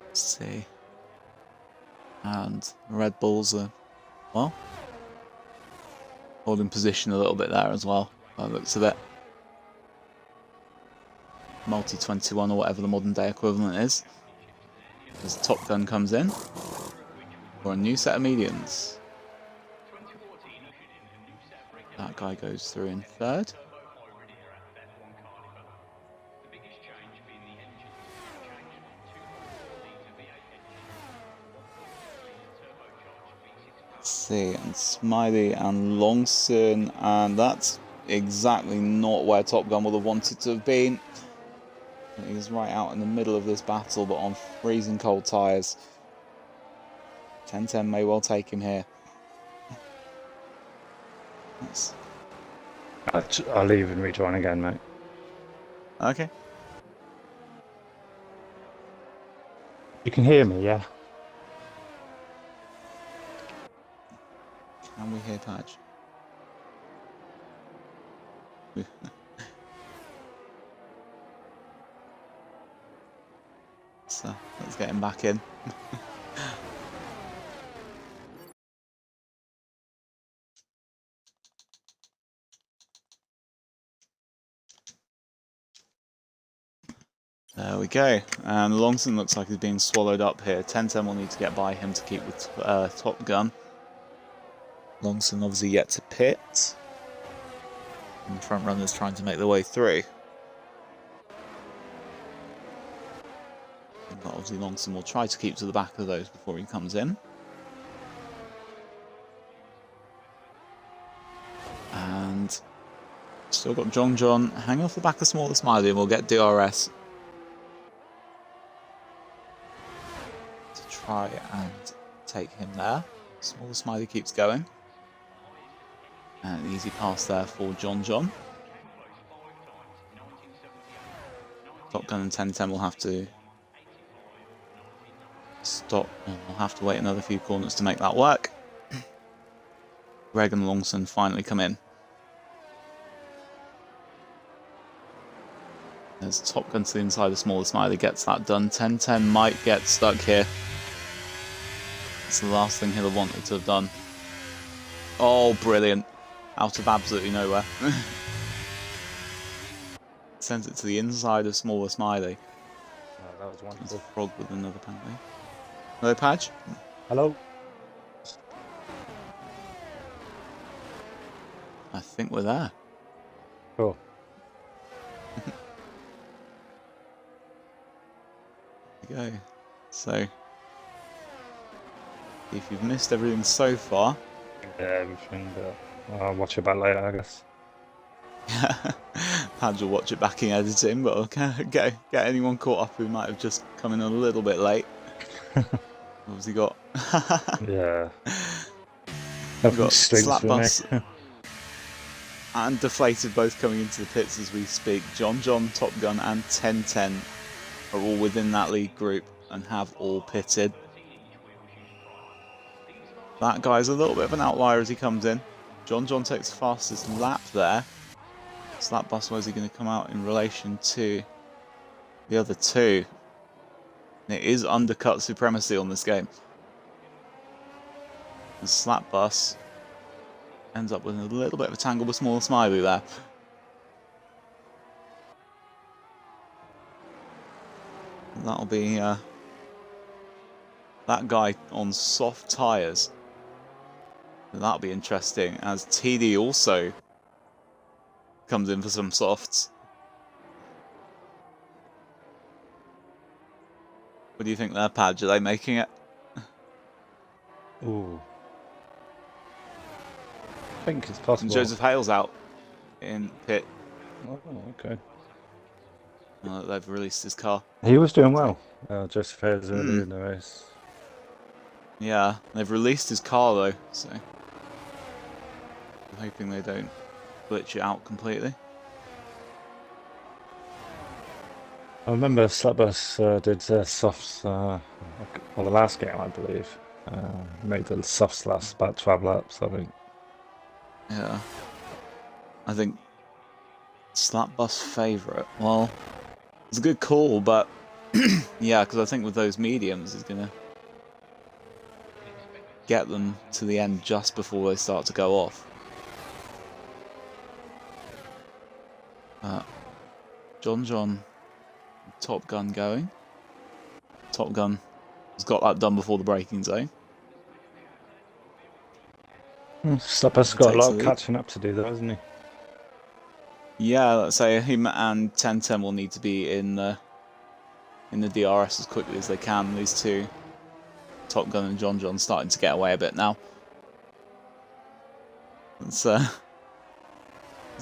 Let's see. And Red Bulls are, well, holding position a little bit there as well, by the looks of it. Multi-21 or whatever the modern day equivalent is. As Top Gun comes in for a new set of mediums. That guy goes through in 3rd. Let's see, and Smiley and Longson, and that's exactly not where Top Gun would have wanted to have been. He's right out in the middle of this battle, but on freezing cold tyres. 10-10 may well take him here. I'll leave and rejoin again, mate. Okay. You can hear me, yeah? Can we hear Padge? So let's get him back in. There we go. And Longson looks like he's being swallowed up here. 10-10 will need to get by him to keep with Top Gun. Longson obviously yet to pit. And the front runners trying to make their way through. But obviously Longson will try to keep to the back of those before he comes in. And still got John John hanging off the back of Smaller Smiley, and we'll get DRS to try and take him there. Smaller Smiley keeps going. And an easy pass there for John John. Top Gun and 10-10 will have to stop, and we'll have to wait another few corners to make that work. Greg and Longson finally come in. There's Top Gun to the inside of Smaller Smiley, gets that done. 10-10 might get stuck here. It's the last thing he'll have wanted to have done. Oh, brilliant. Out of absolutely nowhere. Sends it to the inside of Smaller Smiley. That was wonderful. There's a frog with another penalty. Hello, Padge? Hello? I think we're there. Cool. There we go. So, if you've missed everything so far, Yeah, everything, but I'll watch it back later, I guess. Padge will watch it back in editing, but okay, get anyone caught up who might have just come in a little bit late. Obviously got Yeah. we've got Streams for me. Slapbus and Deflated both coming into the pits as we speak. John, Top Gun and 1010 are all within that league group and have all pitted. That guy's a little bit of an outlier as he comes in. John takes the fastest lap there. Slapbus, where's he going to come out in relation to the other two? And it is undercut supremacy on this game. And Slapbus ends up with a little bit of a tangle with Small Smiley there. And that'll be that guy on soft tyres. That'll be interesting as TD also comes in for some softs. What do you think there, Padge? Are they making it? Ooh. I think it's possible. And Joseph Hale's out in pit. Oh, okay. They've released his car. He was doing well. Joseph Hale's early in the race. Yeah, they've released his car though, so I'm hoping they don't glitch it out completely. I remember Slapbus did softs well, the last game, I believe. Made the softs last about 12 laps, I think. Yeah. I think Slapbus favourite. Well, it's a good call, but yeah, because I think with those mediums, he's going to get them to the end just before they start to go off. John, Top Gun going. Top Gun has got that done before the braking zone. Slapbus got a lot of catching up to do though, hasn't he? Yeah, let's say him and 1010 will need to be in the DRS as quickly as they can. These two, Top Gun and John, starting to get away a bit now. It's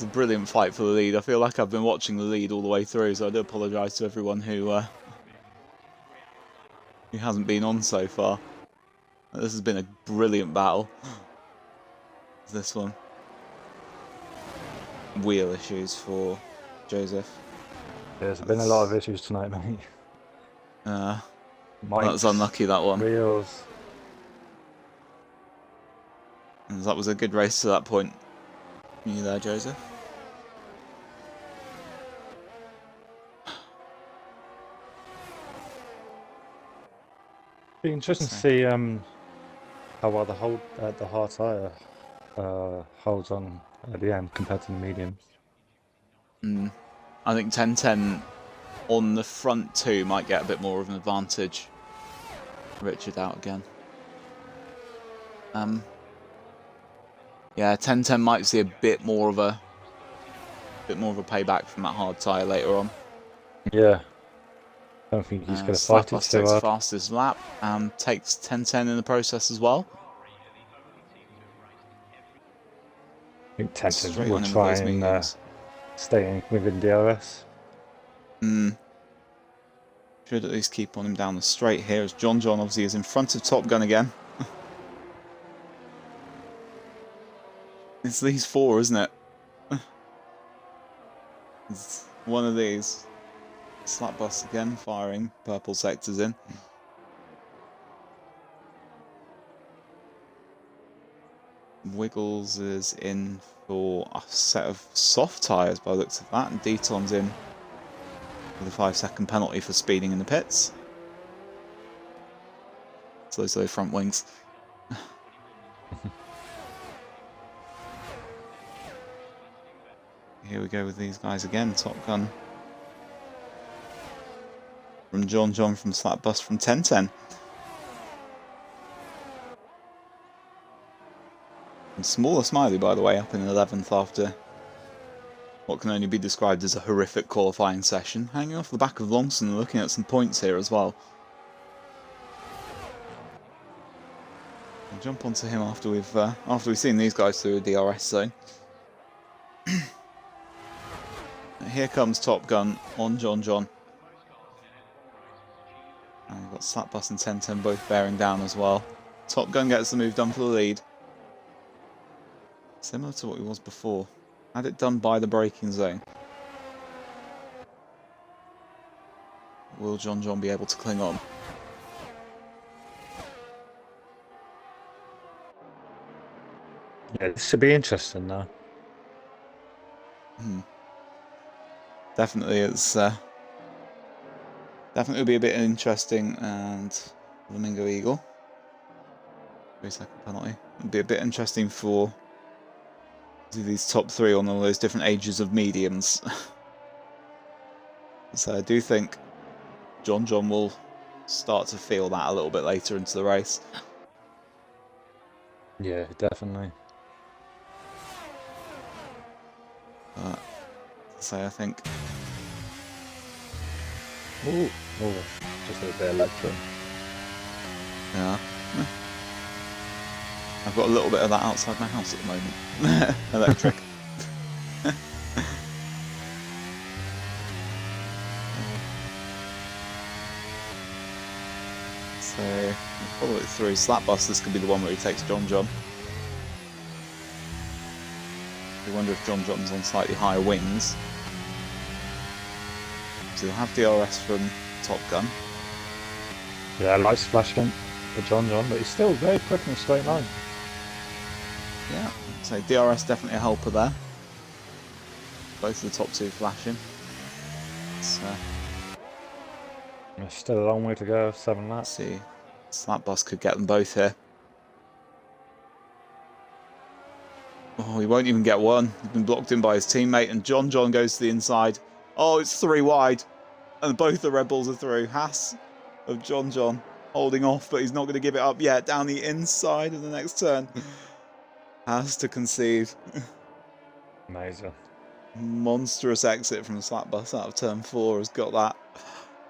a brilliant fight for the lead. I feel like I've been watching the lead all the way through, so I do apologise to everyone who hasn't been on so far. This has been a brilliant battle. This one. Wheel issues for Joseph. There's been a lot of issues tonight, mate. That's unlucky, that one. Wheels. And that was a good race to that point. You there, Joseph? Be interesting to see how well the hard tyre holds on at the end compared to the mediums. I think 1010 on the front two might get a bit more of an advantage. Richard out again. Yeah, 1010 might see a bit more of a payback from that hard tyre later on. Yeah. I don't think he's going to fight it too hard. Fastest lap and takes 1010 in the process as well. I think 1010 will try and stay within DRS. Should at least keep on him down the straight here as John obviously is in front of Top Gun again. It's these four, isn't it? It's one of these. Slapbus again, firing purple sectors in. Wiggles is in for a set of soft tyres by the looks of that, and Deton's in with a 5-second penalty for speeding in the pits. So those are the front wings. Here we go with these guys again. Top Gun from John from Slapbus from 1010. And smaller Smiley, by the way, up in 11th after what can only be described as a horrific qualifying session. Hanging off the back of Longson and looking at some points here as well. I'll jump onto him after we've seen these guys through a DRS zone. Here comes Top Gun on John. And we've got Slapbus and 1010 both bearing down as well. Top Gun gets the move done for the lead. Similar to what he was before. Had it done by the braking zone. Will John be able to cling on? Yeah, this should be interesting now. Definitely, it's definitely be a bit interesting. And Flamingo Eagle, 3-second penalty. It'd be a bit interesting for these top three on all those different ages of mediums. So I do think John will start to feel that a little bit later into the race. Yeah, definitely. So I think. Ooh, just a bit electric. Yeah. I've got a little bit of that outside my house at the moment. Electric. So, we'll follow it through. Slapbus, this could be the one where he takes John. I wonder if John's on slightly higher wings. So he'll have DRS from Top Gun. Yeah, lights flashing for John, but he's still very quick in a straight line. Yeah, so DRS definitely a helper there. Both of the top two flashing. There's still a long way to go, 7 laps. Let's see, Slapbus could get them both here. Oh, he won't even get one. He's been blocked in by his teammate, and John goes to the inside. Oh, it's 3 wide, and both the Red Bulls are through. Haas of John holding off, but he's not going to give it up yet. Down the inside of the next turn. Has to concede. Amazing. Monstrous exit from the Slapbus out of turn 4 has got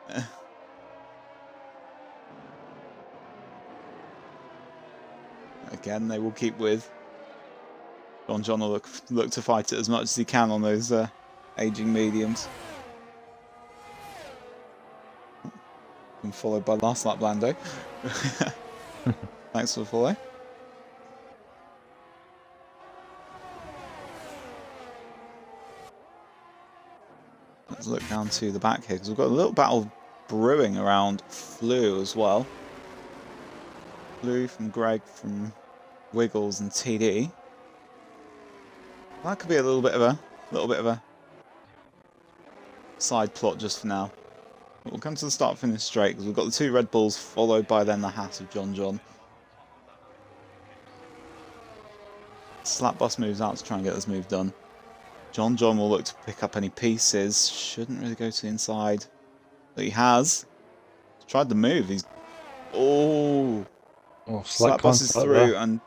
that. Again, they will keep with. John will look to fight it as much as he can on those aging mediums. And followed by last lap Lando. Thanks for the follow. Let's look down to the back here, because we've got a little battle brewing around Flu as well. Flu from Greg, from Wiggles and TD. That could be a little bit of a side plot just for now. But we'll come to the start-finish straight, because we've got the 2 Red Bulls followed by then the Haas of John. Slapbus moves out to try and get this move done. John will look to pick up any pieces. Shouldn't really go to the inside. But he has. He's tried the move. He's... Oh! Slapbus is through, and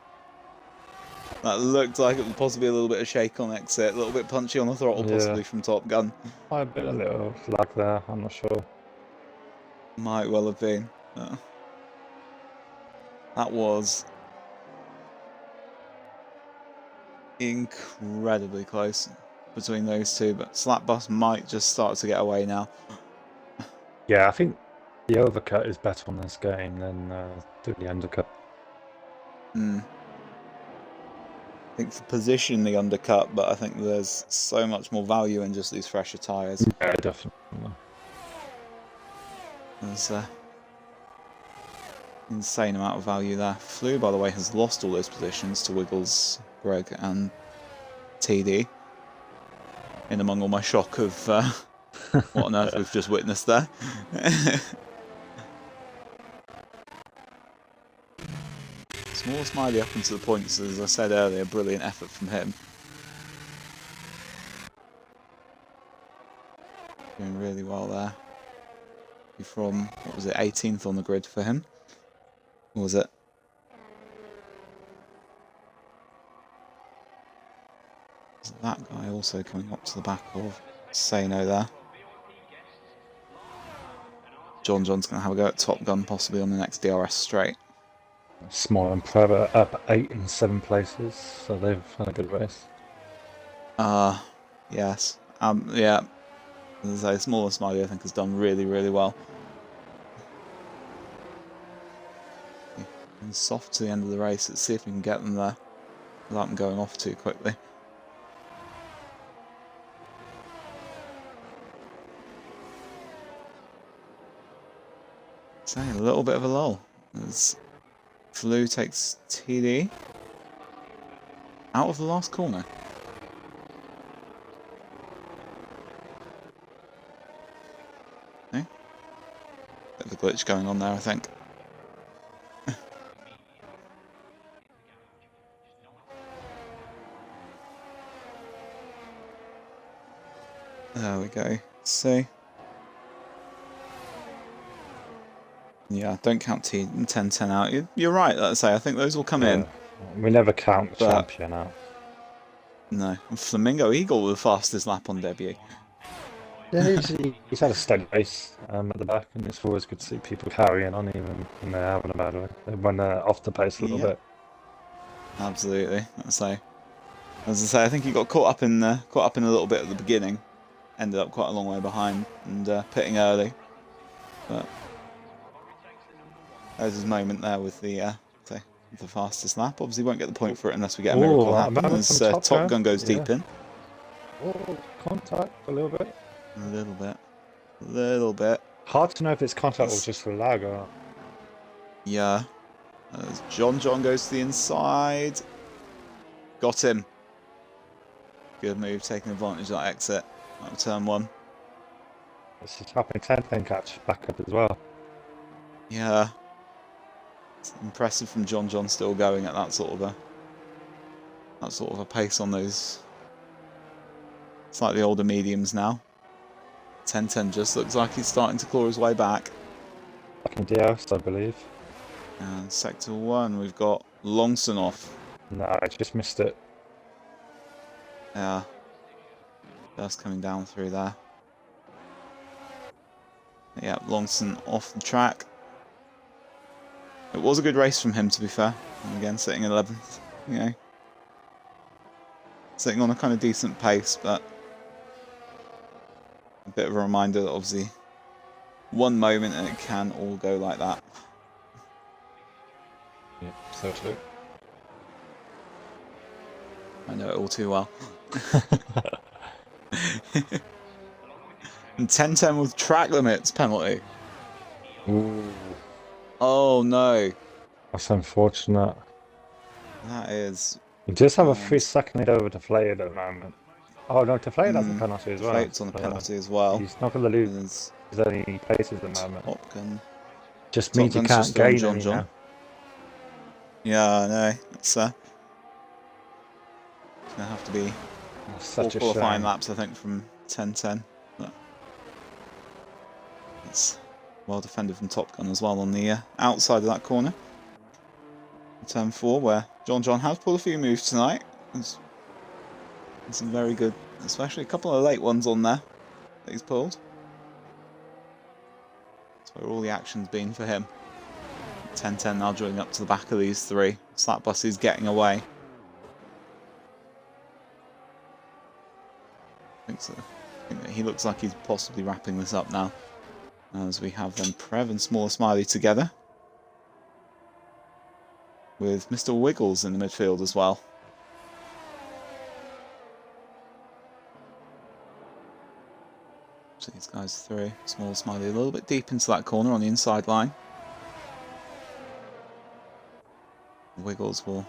that looked like it was possibly a little bit of shake on exit. A little bit punchy on the throttle, possibly from Top Gun. Might have been a little lag there, I'm not sure. Might well have been. That was incredibly close between those two, but Slapbus might just start to get away now. Yeah, I think the overcut is better on this game than doing the undercut. I think for position the undercut, but I think there's so much more value in just these fresher tyres. Yeah, definitely. There's insane amount of value there. Flu, by the way, has lost all those positions to Wiggles, Greg and TD. In among all my shock of what on earth we've just witnessed there. Small Smiley up into the points, as I said earlier, brilliant effort from him. Doing really well there. From, what was it, 18th on the grid for him? Or was it? So that guy also coming up to the back of Sano there. John's going to have a go at Top Gun possibly on the next DRS straight. Small and Private up 8 and 7 places, so they've had a good race. Yes. Yeah. As I say, Small and Smiley I think has done really, really well. And soft to the end of the race. Let's see if we can get them there without them going off too quickly. So a little bit of a lull as Flu takes TD out of the last corner. Okay. Bit of a glitch going on there, I think. There we go. See. Yeah, don't count T10-10 out. You're right, let's say. I think those will come in. We never count the champion out. No. And Flamingo Eagle with the fastest lap on debut. Yeah, he's had a steady race at the back, and it's always good to see people carrying on even when they're having a bad way. When they're off the pace a little bit. Absolutely. As I say, I think he got caught up in a little bit at the beginning. Ended up quite a long way behind and pitting early. But there's his moment there with the fastest lap. Obviously won't get the point for it unless we get a miracle happen as Top Gun goes deep in. Oh, contact a little bit. A little bit. Hard to know if it's contact or just a lag or... Yeah. As John goes to the inside. Got him. Good move, taking advantage of that exit. Out of turn 1. This is happening 10-10 catch back up as well. Yeah. It's impressive from John still going at that sort of a pace on those slightly older mediums now. 10-10 just looks like he's starting to claw his way back. Back in DRS, I believe. And sector 1, we've got Longson off. No, I just missed it. Yeah. Just coming down through there. Yeah, Longson off the track. It was a good race from him, to be fair. And again, sitting 11th, you know. Sitting on a kind of decent pace, but a bit of a reminder that obviously one moment and it can all go like that. Yeah, so true. I know it all too well. And 10-10 with track limits penalty. Ooh. Oh no. That's unfortunate. That is. You just have a 3-second lead over Deflated at the moment. Oh no, Deflated has a penalty as well. Deflated's on a penalty as well. He's not going to lose any places at the moment. Top Gun. Just means you can't gain John. Now. Yeah, I know. It's going to have to be such 4 qualifying laps, I think, from 10-10. But it's well defended from Top Gun as well on the outside of that corner. Turn 4, where John has pulled a few moves tonight. There's some very good, especially a couple of late ones on there that he's pulled. That's where all the action's been for him. 10-10 now drilling up to the back of these 3. Slap Bus is getting away. I think so. I think that he looks like he's possibly wrapping this up now. As we have then Prev and Smaller Smiley together. With Mr. Wiggles in the midfield as well. So these guys through. Smaller Smiley a little bit deep into that corner on the inside line. Wiggles will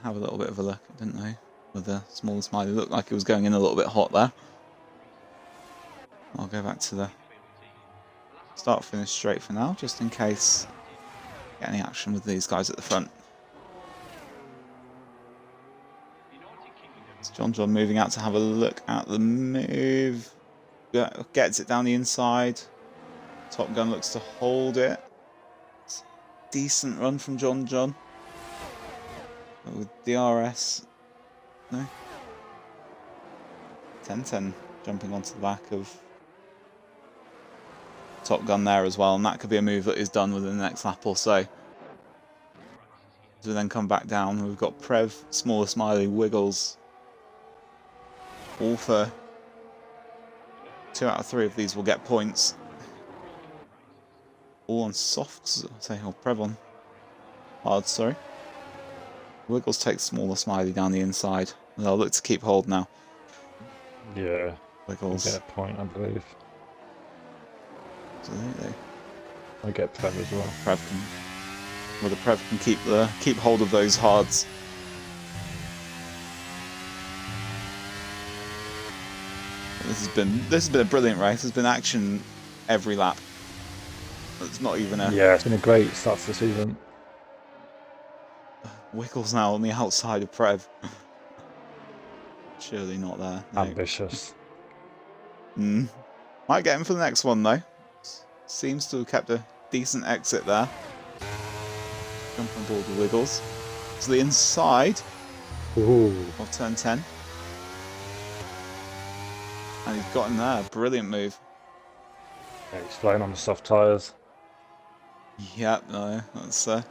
have a little bit of a look. I didn't know whether Smaller Smiley looked like it was going in a little bit hot there. I'll go back to the start finish straight for now, just in case get any action with these guys at the front. It's John moving out to have a look at the move. Gets it down the inside. Top Gun looks to hold it. Decent run from John. with DRS. No. 10-10 jumping onto the back of Top Gun there as well, and that could be a move that is done within the next lap or so. As we then come back down, we've got Prev, Smaller Smiley, Wiggles. All for 2 out of 3 of these will get points. All on softs, or Prev on hard, sorry. Wiggles takes Smaller Smiley down the inside. They'll look to keep hold now. Yeah. Wiggles. Get a point, I believe. Absolutely. I get Prev as well. Prev can, well, the Prev can keep hold of those hards. This has been a brilliant race. There's been action every lap. It's not even a... Yeah, it's been a great start to the season. Wiggles now on the outside of Prev. Surely not there. No. Ambitious. Might get him for the next one though. Seems to have kept a decent exit there. Jump on board with Wiggles. To the inside of turn 10. And he's got him there. Brilliant move. Yeah, he's flying on the soft tyres. Yep, no, that's I'm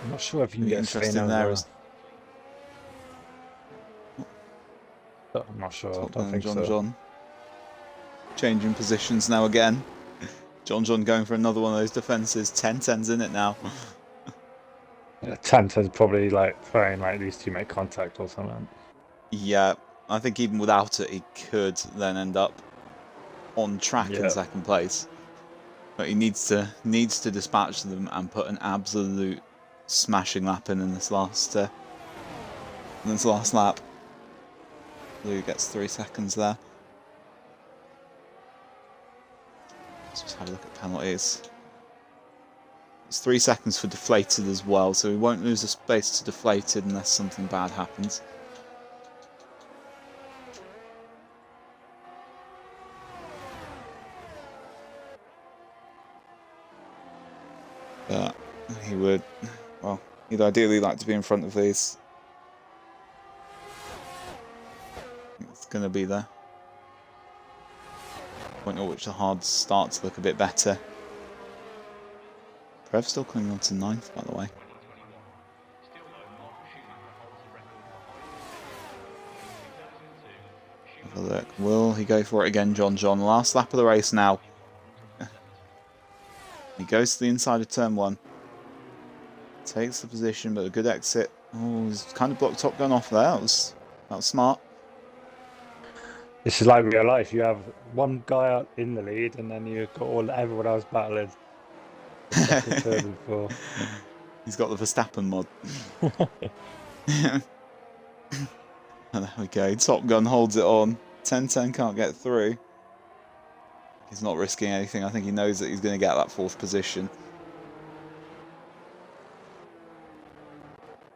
not sure if you can get interesting there. I'm not sure. I Top don't think so. John. Changing positions now again. John going for another one of those defences. 10-10's in it now. Yeah, 10-10's probably like trying like these two make contact or something. Yeah, I think even without it, he could then end up on track in second place. But he needs to dispatch them and put an absolute smashing lap in this last lap. Lou gets 3 seconds there. Let's just have a look at penalties. It's 3 seconds for deflated as well, so we won't lose a space to deflated unless something bad happens. But he would, well, he'd ideally like to be in front of these. It's going to be the point at which the hards start to look a bit better. Prev still coming on to 9th, by the way. Have a look. Will he go for it again, John? Last lap of the race now. He goes to the inside of turn 1. Takes the position, but a good exit. Oh, he's kind of blocked Top Gun off there. That was smart. This is like real life. You have one guy out in the lead, and then you've got everyone else battling. Second, third, and fourth. He's got the Verstappen mod. And there we go. Top Gun holds it on. 10-10 can't get through. He's not risking anything. I think he knows that he's going to get that 4th position.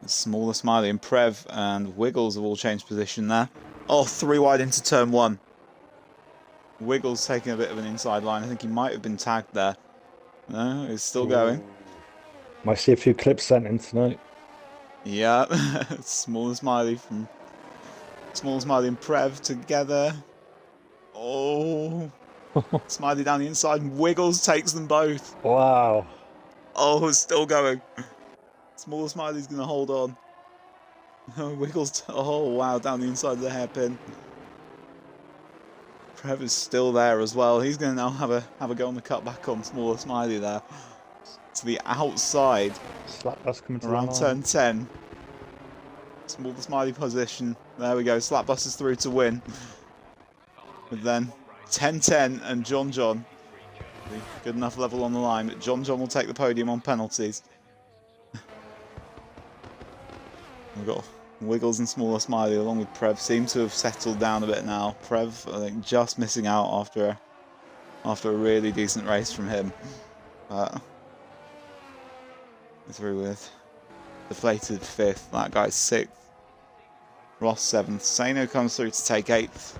Smaller Smiley and Prev and Wiggles have all changed position there. Oh, 3 wide into turn 1. Wiggles taking a bit of an inside line. I think he might have been tagged there. No, he's still going. Might see a few clips sent in tonight. Yeah, Smaller Smiley and Prev together. Oh, Smiley down the inside. Wiggles takes them both. Wow. Oh, it's still going. Smaller Smiley's going to hold on. Wiggles, oh wow, down the inside of the hairpin. Prev is still there as well. He's going to now have a go on the cutback on Smaller Smiley there. To the outside. Slap bus coming to around turn 10. Smaller Smiley position. There we go. Slap bus is through to win. But then 10-10 and John. Good enough level on the line, but John will take the podium on penalties. We've got Wiggles and Smaller Smiley along with Prev seem to have settled down a bit now. Prev, I think, just missing out after a really decent race from him. Through with deflated 5th. That guy's 6th. Ross 7th. Sano comes through to take 8th.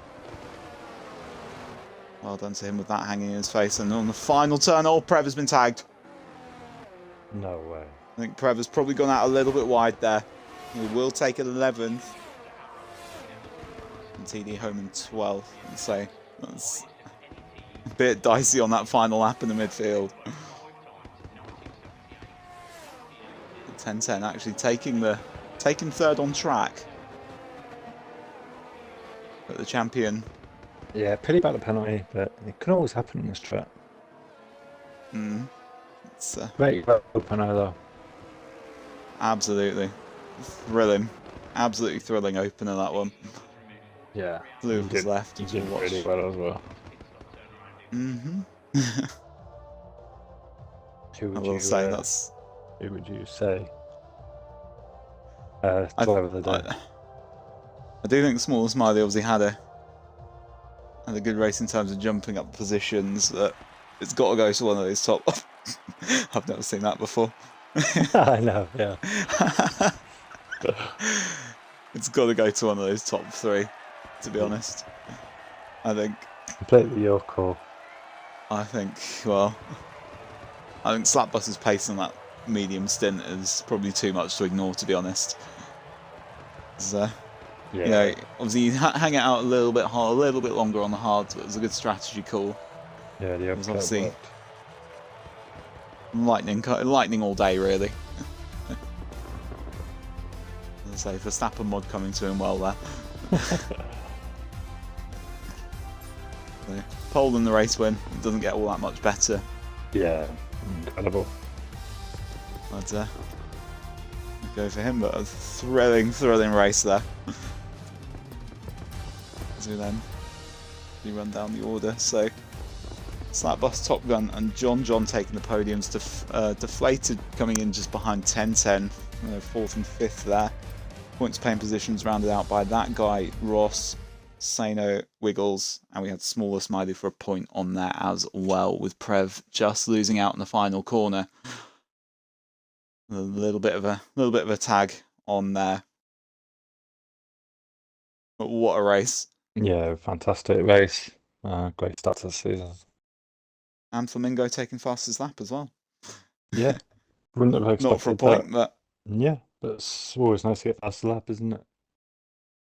Well done to him with that hanging in his face. And on the final turn, Prev has been tagged. No way. I think Prev has probably gone out a little bit wide there. He will take it 11th. And TD home in 12th. And so that's a bit dicey on that final lap in the midfield. 10-10 actually taking third on track. But the champion. Yeah, pity about the penalty, but it can always happen on this track. It's great opener though. Absolutely. Thrilling. Absolutely thrilling opener, that one. Yeah. Blue was left. He did really well as well. Who would you say? Driver of the day. I do think Small and Smiley obviously had a good race in terms of jumping up positions. But it's got to go to one of those top. I've never seen that before. I know, yeah. It's got to go to one of those top 3, to be honest. I think. Completely your call. I think Slapbus's pace on that medium stint is probably too much to ignore, to be honest. You know, obviously you hang it out a little bit longer on the hards, but it was a good strategy call. Yeah, the was obviously lightning all day, really. As I say, Verstappen mod coming to him well there. So, pole and the race win. It doesn't get all that much better. Yeah, incredible. I'd go for him, but a thrilling race there. As we then run down the order. So Slapbus, Top Gun, and John taking the podiums. Deflated coming in just behind 10-10, 4th and 5th there. Points paying positions rounded out by that guy, Ross, Sano, Wiggles, and we had Smaller Smiley for a point on there as well, with Prev just losing out in the final corner. A little bit of a tag on there. But what a race. Yeah, fantastic race. Great start to the season. And Flamingo taking fastest lap as well. Yeah. Wouldn't have expected Not for a point, but... Yeah, but it's always nice to get fastest lap, isn't it?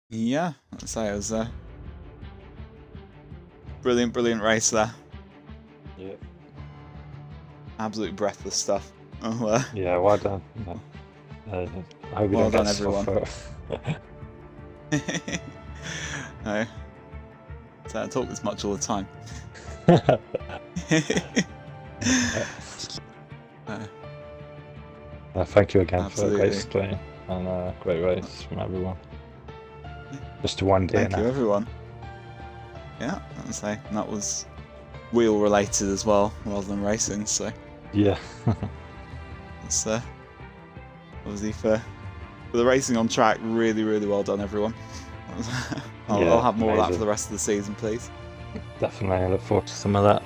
Yeah, I'd say it was a brilliant race there. Yeah. Absolutely breathless stuff. Yeah, well done. I hope you well don't done, everyone. No. So I talk this much all the time. Thank you again Absolutely. for a great stream and a great race from everyone. Just one day Thank you, everyone. Yeah, I'd say that was wheel related as well, rather than racing. So yeah, it's obviously for the racing on track. Really well done, everyone. I'll have more of that for the rest of the season, please. Definitely, I look forward to some of that.